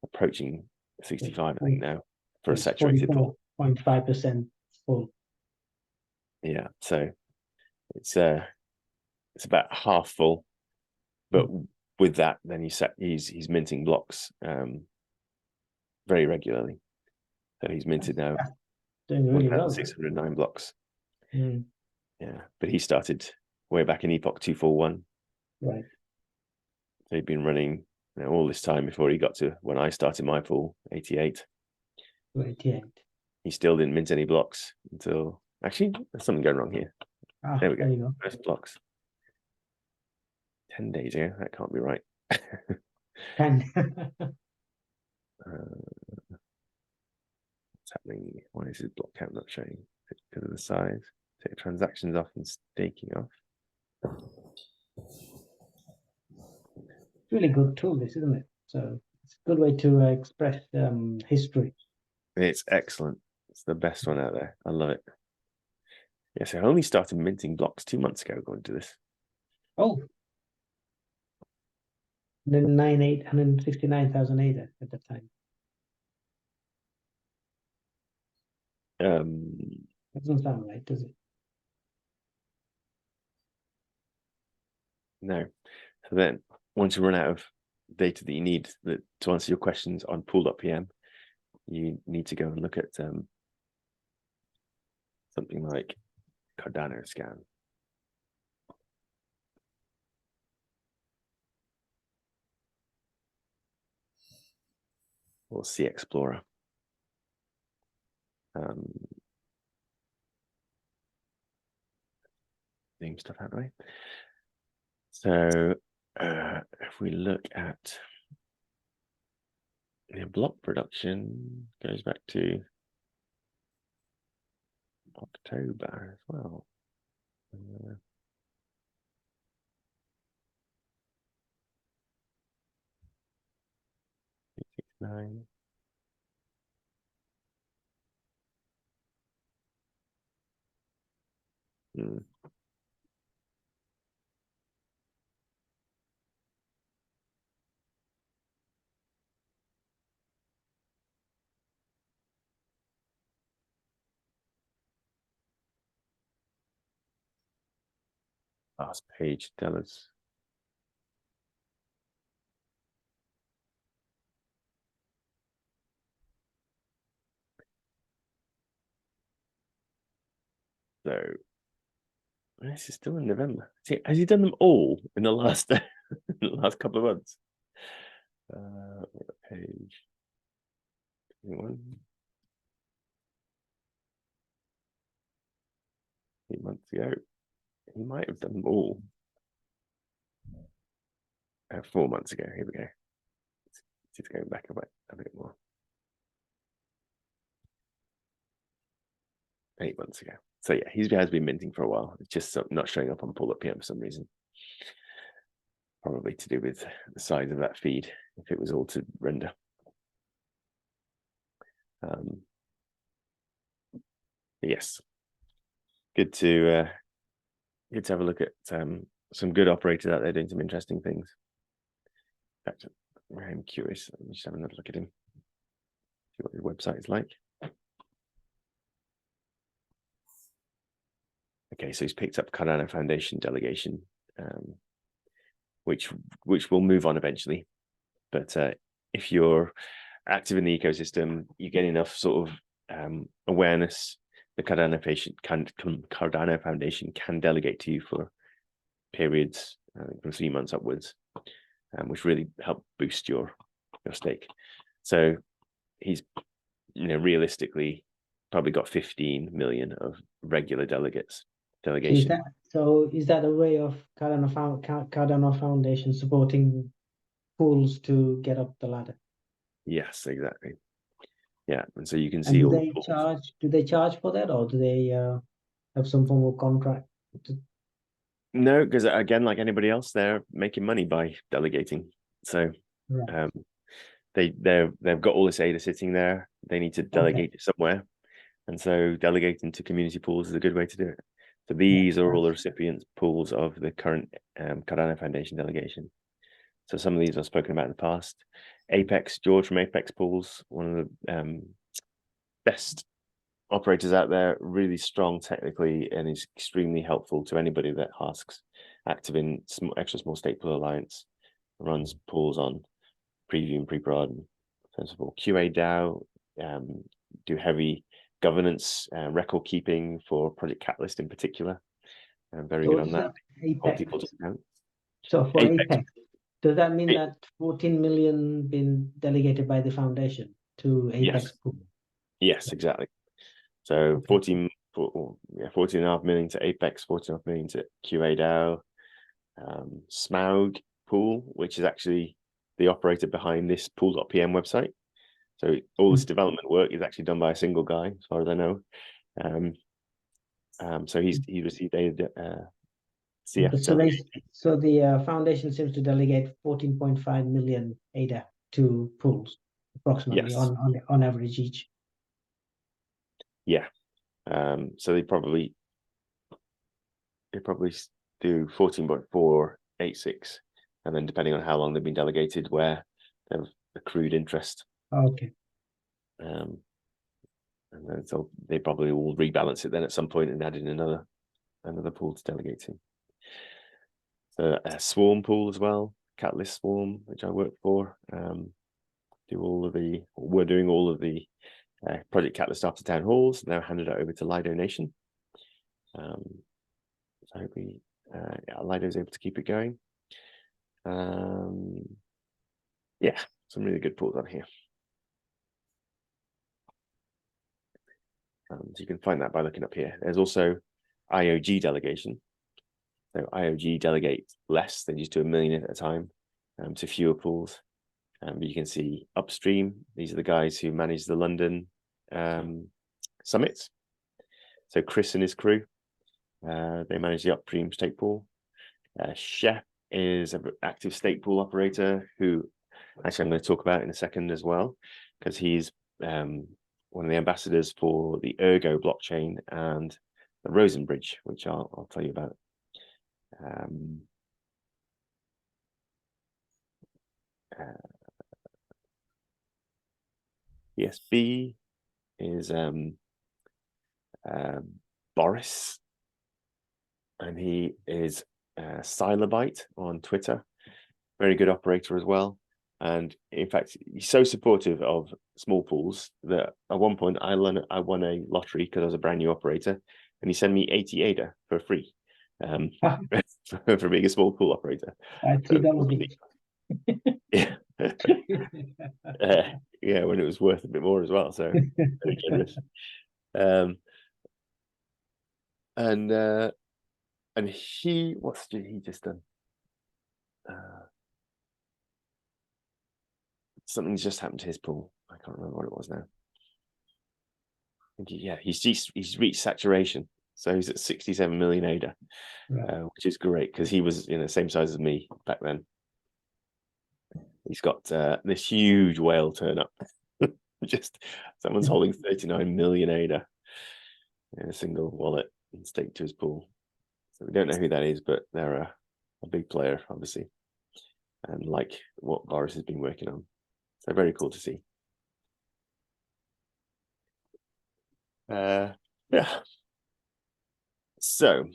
Speaker 1: approaching 65, I think now, for a saturated pool.
Speaker 2: 44.5% full.
Speaker 1: Yeah, so it's about half full, but with that, then he's minting blocks very regularly. So he's minted now
Speaker 2: doing really well.
Speaker 1: 609 blocks.
Speaker 2: Mm.
Speaker 1: Yeah, but he started way back in Epoch 241.
Speaker 2: Right.
Speaker 1: So he'd been running all this time before he got to when I started my pool, 88.
Speaker 2: 88.
Speaker 1: He still didn't mint any blocks until actually there's something going wrong here. There we go.
Speaker 2: There you go.
Speaker 1: First blocks. 10 days ago. That can't be right.
Speaker 2: 10.
Speaker 1: What's happening? Why is his block count not showing? Because of the size. Take transactions off and staking off.
Speaker 2: Really good tool, this, isn't it? So it's a good way to express history.
Speaker 1: It's excellent. It's the best one out there. I love it. Yes, I only started minting blocks 2 months ago going to this.
Speaker 2: Oh. Then 169,000 ADA at the time. That doesn't sound right, does it?
Speaker 1: No. So then, once you run out of data that you need to answer your questions on pool.pm, you need to go and look at something like Cardano scan. Or C Explorer. Name stuff out of the way. So if we look at the block production, goes back to October as well. 9. Last page, tell us. So this is still in November. See, has he done them all in the last in the last couple of months? Page 21. 8 months ago. He might have done them all. 4 months ago. Here we go. Just going back a bit more. 8 months ago. So yeah, he has been minting for a while. It's just not showing up on pull-up PM for some reason. Probably to do with the size of that feed, if it was all to render. Yes, good to have a look at some good operators out there doing some interesting things. In fact, I'm curious. Let me just have another look at him. See what his website is like. Okay, so he's picked up Cardano Foundation delegation, which will move on eventually. But if you're active in the ecosystem, you get enough sort of awareness. The Cardano Foundation can delegate to you for periods from 3 months upwards, which really help boost your stake. So he's, realistically probably got 15 million of regular delegation.
Speaker 2: Is that a way of Cardano Foundation supporting pools to get up the ladder?
Speaker 1: Yes, exactly. Yeah, and so you can see.
Speaker 2: Do they charge for that, or do they have some form of contract?
Speaker 1: No, because again, like anybody else, they're making money by delegating. So
Speaker 2: right.
Speaker 1: they've got all this ADA sitting there. They need to delegate it somewhere, and so delegating to community pools is a good way to do it. So these are all the recipients pools of the current Cardano Foundation delegation. So some of these I've spoken about in the past. Apex, George from Apex Pools, one of the best operators out there, really strong technically, and is extremely helpful to anybody that asks. Active in extra small stake pool alliance, runs pools on preview and pre-prod and sensible. QA DAO do heavy governance, record keeping for Project Catalyst in particular. I'm very good on that.
Speaker 2: So for Apex, does that mean that 14 million been delegated by the foundation to Apex pool?
Speaker 1: Yes, exactly. So 14.5 million to Apex, 14.5 million to QA DAO, Smaug pool, which is actually the operator behind this pool.pm website. So all this development work is actually done by a single guy, as far as I know. So he received a CF.
Speaker 2: So the foundation seems to delegate 14.5 million ADA to pools, approximately on average each.
Speaker 1: Yeah. So they probably do 14.486, and then depending on how long they've been delegated, where they've accrued interest.
Speaker 2: Okay.
Speaker 1: And then so they probably will rebalance it then at some point and add in another pool to delegate to. So a Swarm pool as well, Catalyst Swarm, which I work for. We're doing all of the Project Catalyst after town halls. Now handed it over to Lido Nation. So hopefully Lido's able to keep it going. Yeah, some really good pools on here. So you can find that by looking up here. There's also IOG delegation. So IOG delegate less. They just do 1 million at a time to fewer pools. But you can see upstream, these are the guys who manage the London summits. So Chris and his crew, they manage the upstream stake pool. Chef is an active stake pool operator who actually I'm going to talk about in a second as well, because he's one of the ambassadors for the Ergo blockchain and the Rosen Bridge, which I'll tell you about. PSB is Boris, and he is Silobite on Twitter. Very good operator as well. And in fact, he's so supportive of small pools that at one point I won a lottery because I was a brand new operator, and he sent me 80 ADA for free for being a small pool operator.
Speaker 2: $3 each.
Speaker 1: Yeah. Yeah, when it was worth a bit more as well. So very generous. And he, what's he just done? Something's just happened to his pool. I can't remember what it was now. I think he's reached saturation, so he's at 67 million ADA, right. Which is great because he was the same size as me back then. He's got this huge whale turn up. Just someone's holding 39 million ADA in a single wallet and staked to his pool. So we don't know who that is, but they're a big player, obviously, and like what Boris has been working on. So very cool to see. Yeah. So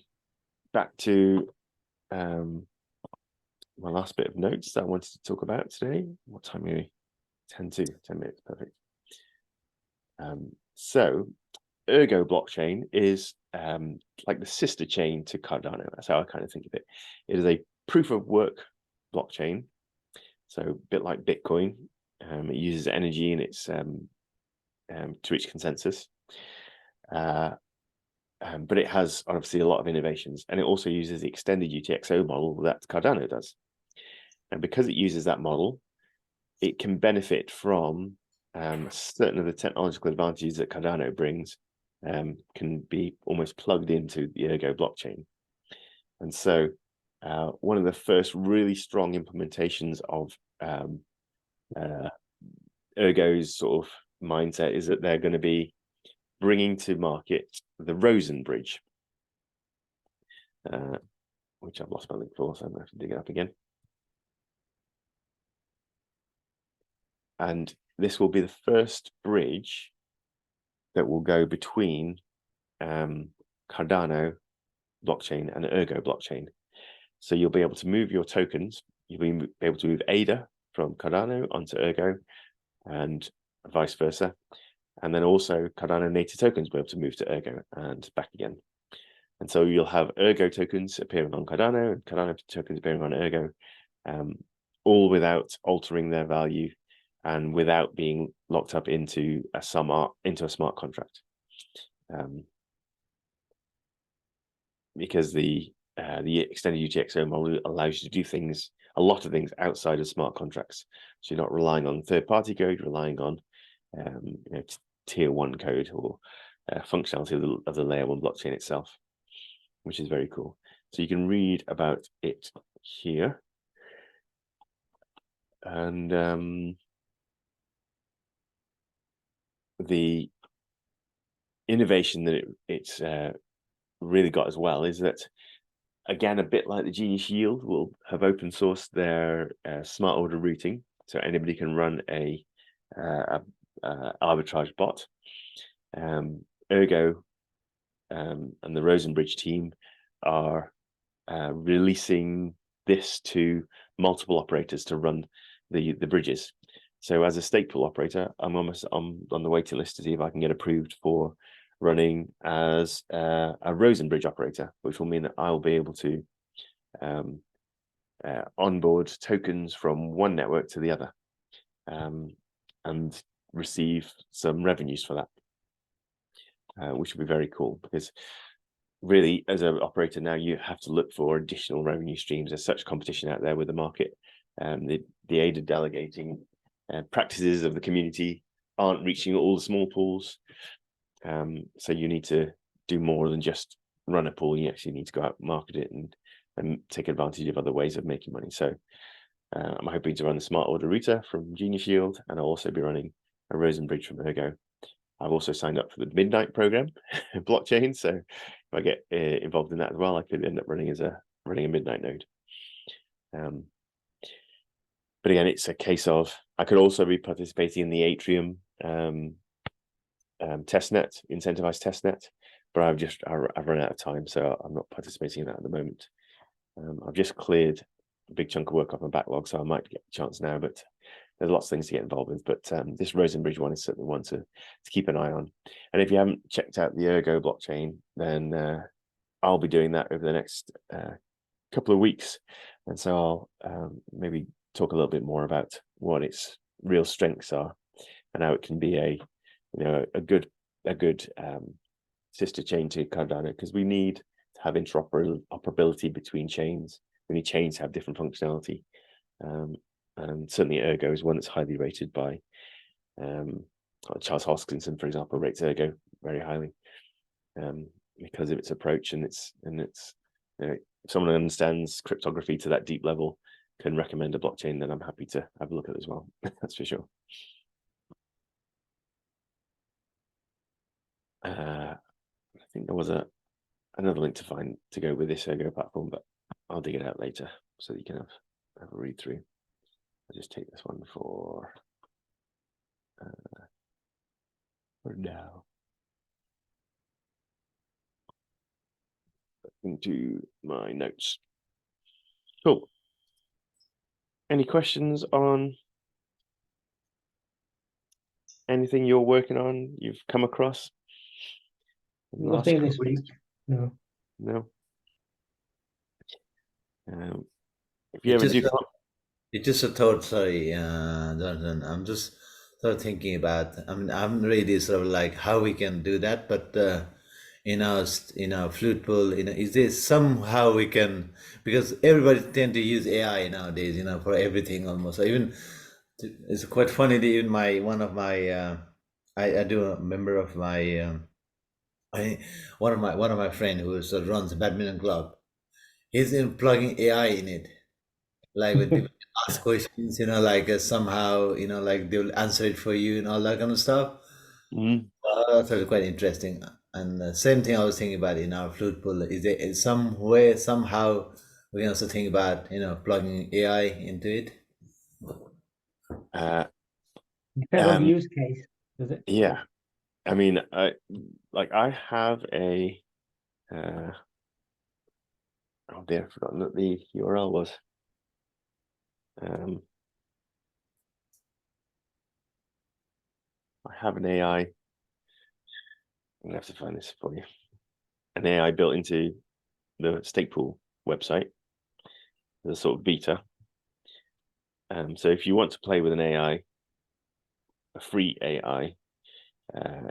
Speaker 1: back to my last bit of notes that I wanted to talk about today. What time are we? 10 minutes, perfect. So Ergo blockchain is like the sister chain to Cardano. That's how I kind of think of it. It is a proof of work blockchain. So a bit like Bitcoin. It uses energy in its to its consensus. But it has obviously a lot of innovations, and it also uses the extended UTXO model that Cardano does. And because it uses that model, it can benefit from certain of the technological advantages that Cardano brings can be almost plugged into the Ergo blockchain. And so one of the first really strong implementations of Ergo's sort of mindset is that they're going to be bringing to market the Rosen Bridge, which I've lost my link for, so I'm going to have to dig it up again. And this will be the first bridge that will go between Cardano blockchain and Ergo blockchain. So you'll be able to move your tokens. You'll be able to move ADA from Cardano onto Ergo and vice versa. And then also Cardano native tokens will be able to move to Ergo and back again. And so you'll have Ergo tokens appearing on Cardano and Cardano tokens appearing on Ergo, all without altering their value and without being locked up into a smart contract. Because the extended UTXO model allows you to do a lot of things outside of smart contracts. So you're not relying on third-party code, relying on tier 1 code or functionality of the layer 1 blockchain itself, which is very cool. So you can read about it here. And the innovation that it's really got as well is that, again, a bit like the Genius Yield, will have open sourced their smart order routing, so anybody can run a arbitrage bot. Ergo and the Rosen Bridge team are releasing this to multiple operators to run the bridges. So as a stake pool operator, I'm on the waiting list to see if I can get approved for running as a Rosen Bridge operator, which will mean that I'll be able to onboard tokens from one network to the other and receive some revenues for that, which will be very cool, because really, as an operator now, you have to look for additional revenue streams. There's such competition out there with the market. The ADA delegating practices of the community aren't reaching all the small pools. So you need to do more than just run a pool. You actually need to go out and market it and take advantage of other ways of making money. So I'm hoping to run the smart order router from Genius Yield, and I'll also be running a Rosen Bridge from Ergo. I've also signed up for the Midnight program blockchain. So if I get involved in that as well, I could end up running a midnight node. But again, it's a case of I could also be participating in the Atrium testnet, incentivized testnet, but I've run out of time, so I'm not participating in that at the moment. I've just cleared a big chunk of work off my backlog, so I might get a chance now, but there's lots of things to get involved with. But this Rosenbridge one is certainly one to keep an eye on. And if you haven't checked out the Ergo blockchain, then I'll be doing that over the next couple of weeks. And so I'll maybe talk a little bit more about what its real strengths are and how it can be a good sister chain to Cardano, because we need to have interoperability between chains. We need chains to have different functionality. And certainly Ergo is one that's highly rated by Charles Hoskinson, for example, rates Ergo very highly because of its approach and its if someone understands cryptography to that deep level, can recommend a blockchain, then I'm happy to have a look at it as well. That's for sure. I think there was another link to go with this Ergo platform, but I'll dig it out later so that you can have a read through. I'll just take this one for now. Into my notes. Cool. Any questions on anything you're working on, you've come across?
Speaker 2: Nothing this week. No.
Speaker 1: No. If you ever do,
Speaker 3: it's just a thought. Sorry, Jonathan. I'm just sort of thinking about. I mean, I'm really sort of like how we can do that, but in our flute pool, is there somehow we can, because everybody tend to use AI nowadays, for everything almost. So even it's quite funny that even one of my I do a member of my one of my friend who sort of runs a badminton club. He's in plugging AI in it, like when people ask questions, like somehow, like they'll answer it for you and all that kind of stuff. I thought it quite interesting. And same thing I was thinking about in our flute pool. Is there some way, somehow, we can also think about, plugging AI into it?
Speaker 2: Depends on the use case, does it?
Speaker 1: Yeah. I mean, I have a oh dear, I've forgotten what the URL was. I have an AI. I'm gonna have to find this for you. An AI built into the stake pool website, the sort of beta. So if you want to play with an AI, a free AI,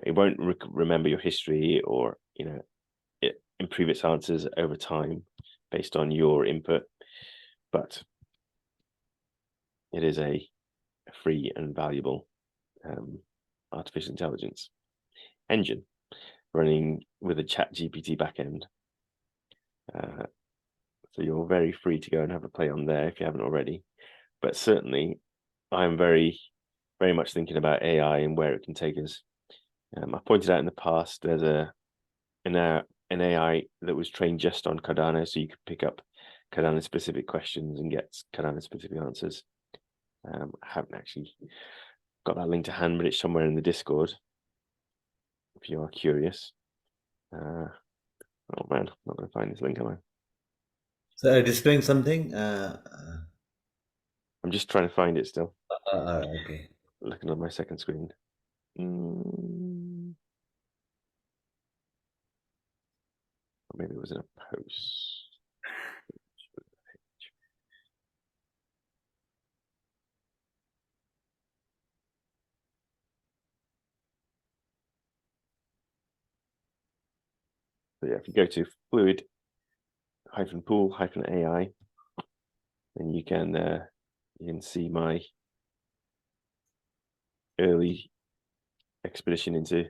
Speaker 1: it won't remember your history or it improve its answers over time based on your input, but it is a free and valuable artificial intelligence engine running with a ChatGPT backend. So you're very free to go and have a play on there if you haven't already. But certainly, I'm very, very much thinking about AI and where it can take us. I pointed out in the past there's an AI that was trained just on Cardano, so you could pick up Cardano specific questions and get Cardano specific answers. I haven't actually got that link to hand, but it's somewhere in the Discord if you are curious. Oh man, I'm not going to find this link, am I?
Speaker 3: So are you displaying something?
Speaker 1: I'm just trying to find it still.
Speaker 3: Okay.
Speaker 1: Looking at my second screen. Or maybe it was in a post. So yeah, if you go to fluid-pool-AI, then you can see my early expedition into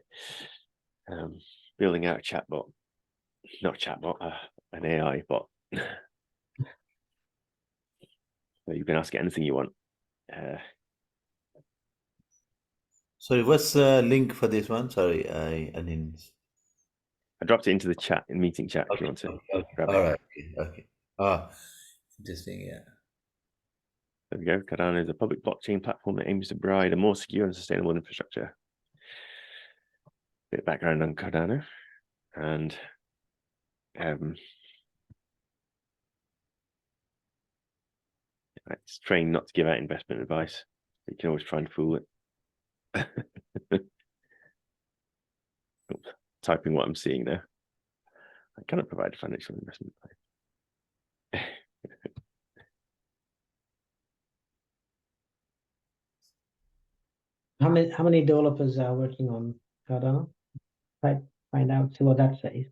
Speaker 1: building out a chatbot. Not a chatbot, an AI bot. So you can ask it anything you want.
Speaker 3: Sorry, what's the link for this one? Sorry, I didn't.
Speaker 1: I dropped it into the chat, in meeting chat, if you want to grab it.
Speaker 3: All right. Okay. Ah, interesting. Yeah.
Speaker 1: There we go. Cardano is a public blockchain platform that aims to provide a more secure and sustainable infrastructure. Bit of background on Cardano, and it's trained not to give out investment advice. You can always try and fool it. Oops, typing what I'm seeing there. I cannot provide financial investment advice.
Speaker 2: How many developers are working on Cardano? Find out, see what that says.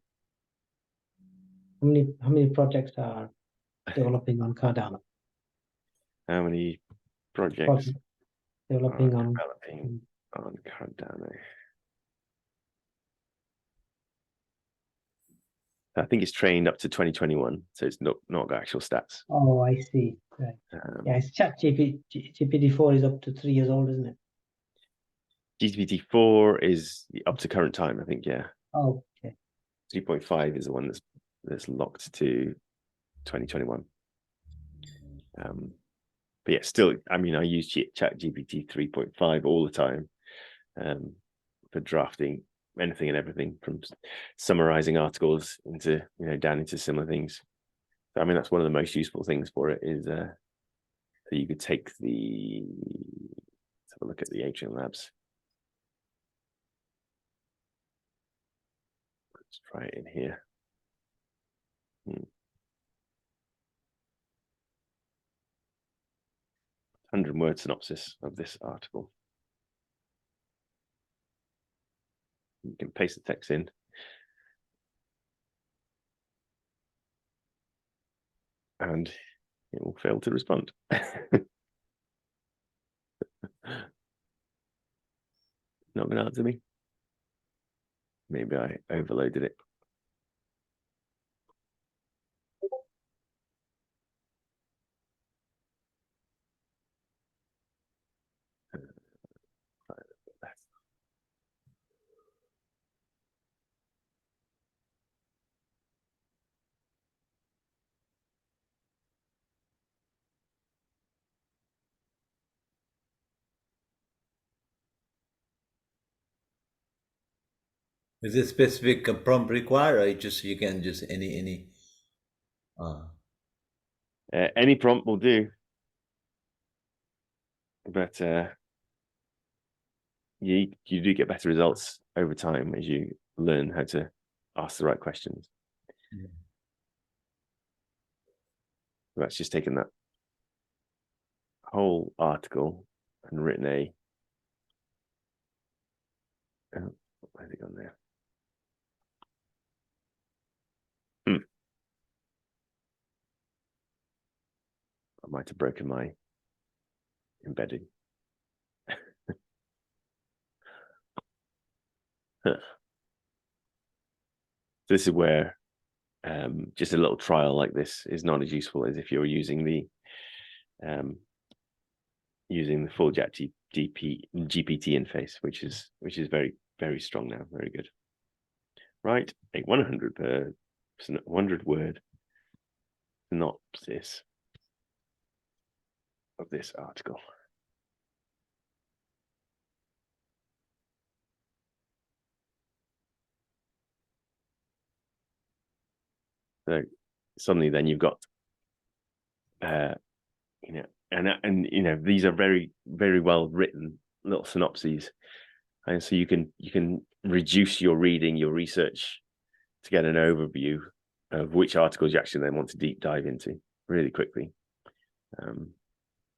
Speaker 2: How many projects are developing on Cardano?
Speaker 1: How many projects
Speaker 2: developing
Speaker 1: on Cardano? I think it's trained up to 2021, so it's not got actual stats.
Speaker 2: Oh, I see. Right. Yeah, it's GPT-4 is up to 3 years old, isn't it?
Speaker 1: GPT-4 is up to current time, I think. Yeah.
Speaker 2: Oh, okay.
Speaker 1: 3.5 is the one that's locked to 2021. But yeah, still, I mean, I use ChatGPT 3.5 all the time for drafting anything and everything, from summarizing articles into, down into similar things. So, I mean, that's one of the most useful things for it is that you could take let's have a look at the Atrium Labs. Let's try it in here. 100-word synopsis of this article. You can paste the text in. And it will fail to respond. Not going to answer me. Maybe I overloaded it.
Speaker 3: Is it specific prompt required, or you can just any?
Speaker 1: Any prompt will do, but you do get better results over time as you learn how to ask the right questions.
Speaker 3: Yeah.
Speaker 1: That's just taken that whole article and written where's it gone there? I might have broken my embedding. This is where just a little trial like this is not as useful as if you're using the full GPT interface, which is very, very strong now, very good. Right, a 100-word synopsis of this article. So suddenly, then you've got, and these are very, very well written little synopses, and so you can reduce your reading, your research, to get an overview of which articles you actually then want to deep dive into really quickly.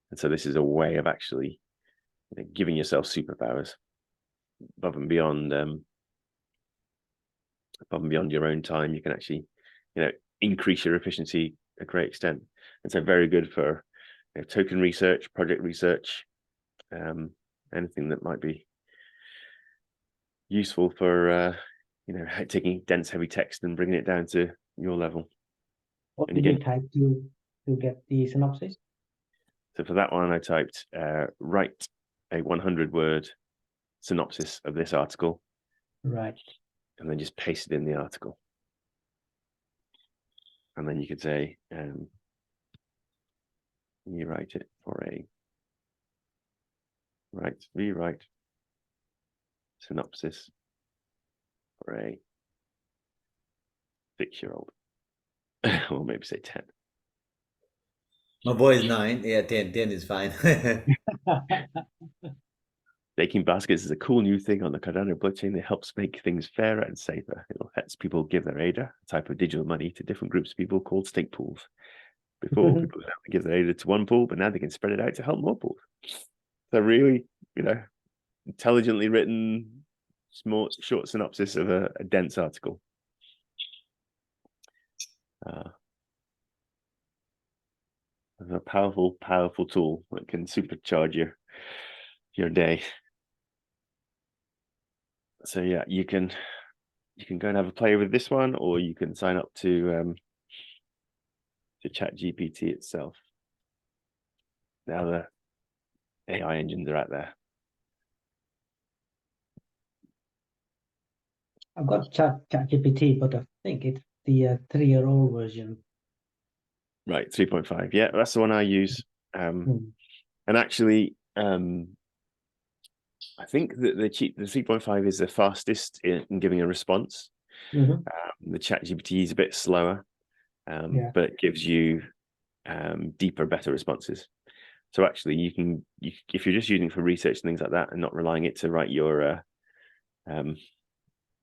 Speaker 1: And so this is a way of actually giving yourself superpowers above and beyond your own time. You can actually, increase your efficiency a great extent. And so very good for token research, project research, anything that might be useful for taking dense, heavy text and bringing it down to your level.
Speaker 2: What did you type to get the synopsis?
Speaker 1: So for that one, I typed write a 100-word synopsis of this article.
Speaker 2: Right.
Speaker 1: and then just paste it in the article. And then you could say, you write it for a rewrite synopsis for a 6-year-old, or maybe say 10.
Speaker 3: My boy is 9. Yeah, 10 is fine.
Speaker 1: Staking baskets is a cool new thing on the Cardano blockchain that helps make things fairer and safer. It lets people give their ADA, a type of digital money, to different groups of people called stake pools. Before, people would have to give their ADA to one pool, but now they can spread it out to help more pools. So really, intelligently written, small, short synopsis of a dense article. A powerful, powerful tool that can supercharge your day. So yeah, you can go and have a play with this one, or you can sign up to ChatGPT itself. Now the AI engines are out there.
Speaker 2: I've got ChatGPT, but I think it's the 3-year-old version.
Speaker 1: Right, 3.5. Yeah, that's the one I use. And actually, I think that the 3.5 is the fastest in giving a response. The ChatGPT is a bit slower, but it gives you deeper, better responses. So actually, you can, if you're just using it for research and things like that, and not relying it to write your,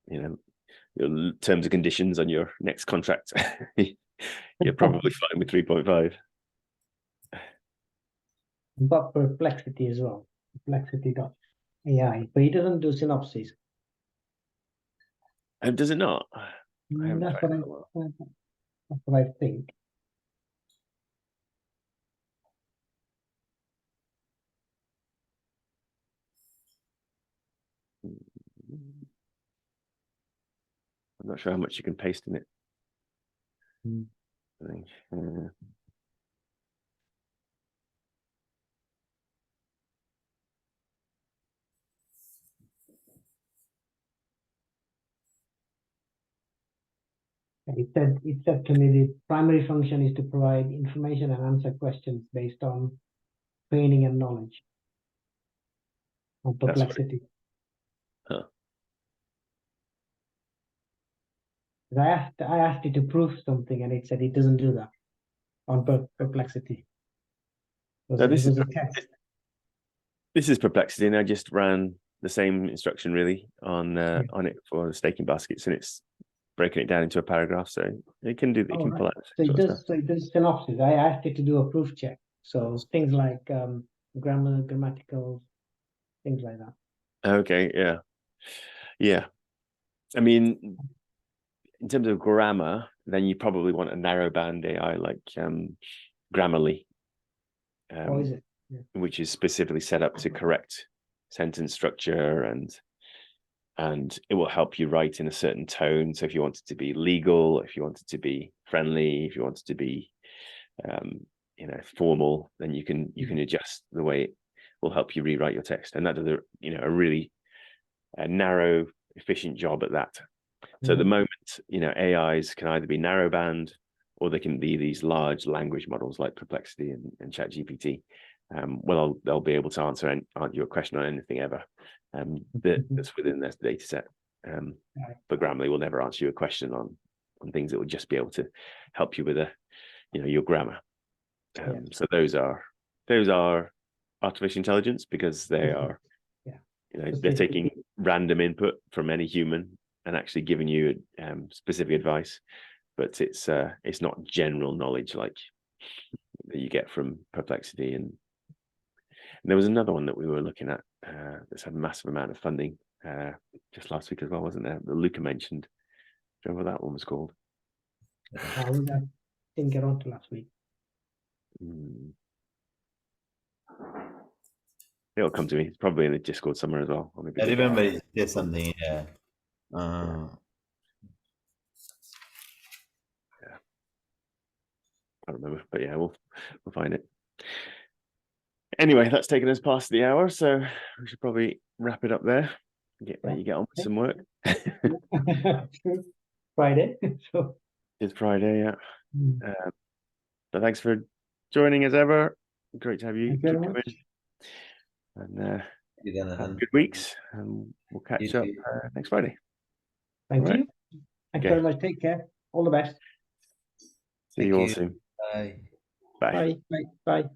Speaker 1: your terms and conditions on your next contract, you're probably fine with 3.5.
Speaker 2: But Perplexity as well. Perplexity.ai, but it doesn't do synopsis.
Speaker 1: And does it not?
Speaker 2: That's what I think.
Speaker 1: I'm not sure how much you can paste in it. I think,
Speaker 2: It said to me the primary function is to provide information and answer questions based on training and knowledge on Perplexity.
Speaker 1: Huh.
Speaker 2: I asked it to prove something, and it said it doesn't do that on Perplexity. It was a test.
Speaker 1: This is Perplexity, and I just ran the same instruction really on it for the staking baskets, and it's breaking it down into a paragraph, so it can do. It can pull out.
Speaker 2: So it does synopsis. I asked it to do a proof check, so things like grammatical things like that.
Speaker 1: Okay, yeah. I mean, in terms of grammar, then you probably want a narrowband AI like Grammarly,
Speaker 2: Is it?
Speaker 1: which is specifically set up to correct sentence structure, and it will help you write in a certain tone. So if you want it to be legal, if you want it to be friendly, if you want it to be formal, then you can adjust the way it will help you rewrite your text, and that does a really narrow, efficient job at that. So at the moment, AIs can either be narrowband, or they can be these large language models like Perplexity and ChatGPT. Well, they'll be able to answer your question on anything ever that's within their data set. But Grammarly will never answer you a question on things that would just be able to help you with your grammar. So those are artificial intelligence, because they are they're taking random input from any human and actually giving you specific advice, but it's not general knowledge like that you get from Perplexity. And there was another one that we were looking at that's had a massive amount of funding just last week as well, wasn't there? That Luca mentioned. Do you remember what that one was called?
Speaker 2: I didn't get on to last week.
Speaker 1: It'll come to me. It's probably in the Discord somewhere as well.
Speaker 3: I remember there's something. Yeah.
Speaker 1: I don't remember, but yeah, we'll find it. Anyway, that's taken us past the hour, so we should probably wrap it up there. let you get on with some work.
Speaker 2: Friday. So
Speaker 1: It's Friday, yeah. But thanks for joining as ever. Great to have you.
Speaker 2: Thank you very much.
Speaker 1: And
Speaker 3: You're
Speaker 1: have
Speaker 3: gonna
Speaker 1: good weeks, and we'll catch up next Friday.
Speaker 2: Thank
Speaker 1: All
Speaker 2: you.
Speaker 1: right.
Speaker 2: Thank you very much. Take care. All the best.
Speaker 1: See you all soon.
Speaker 3: Bye.
Speaker 1: Bye.
Speaker 2: Bye. Bye. Bye.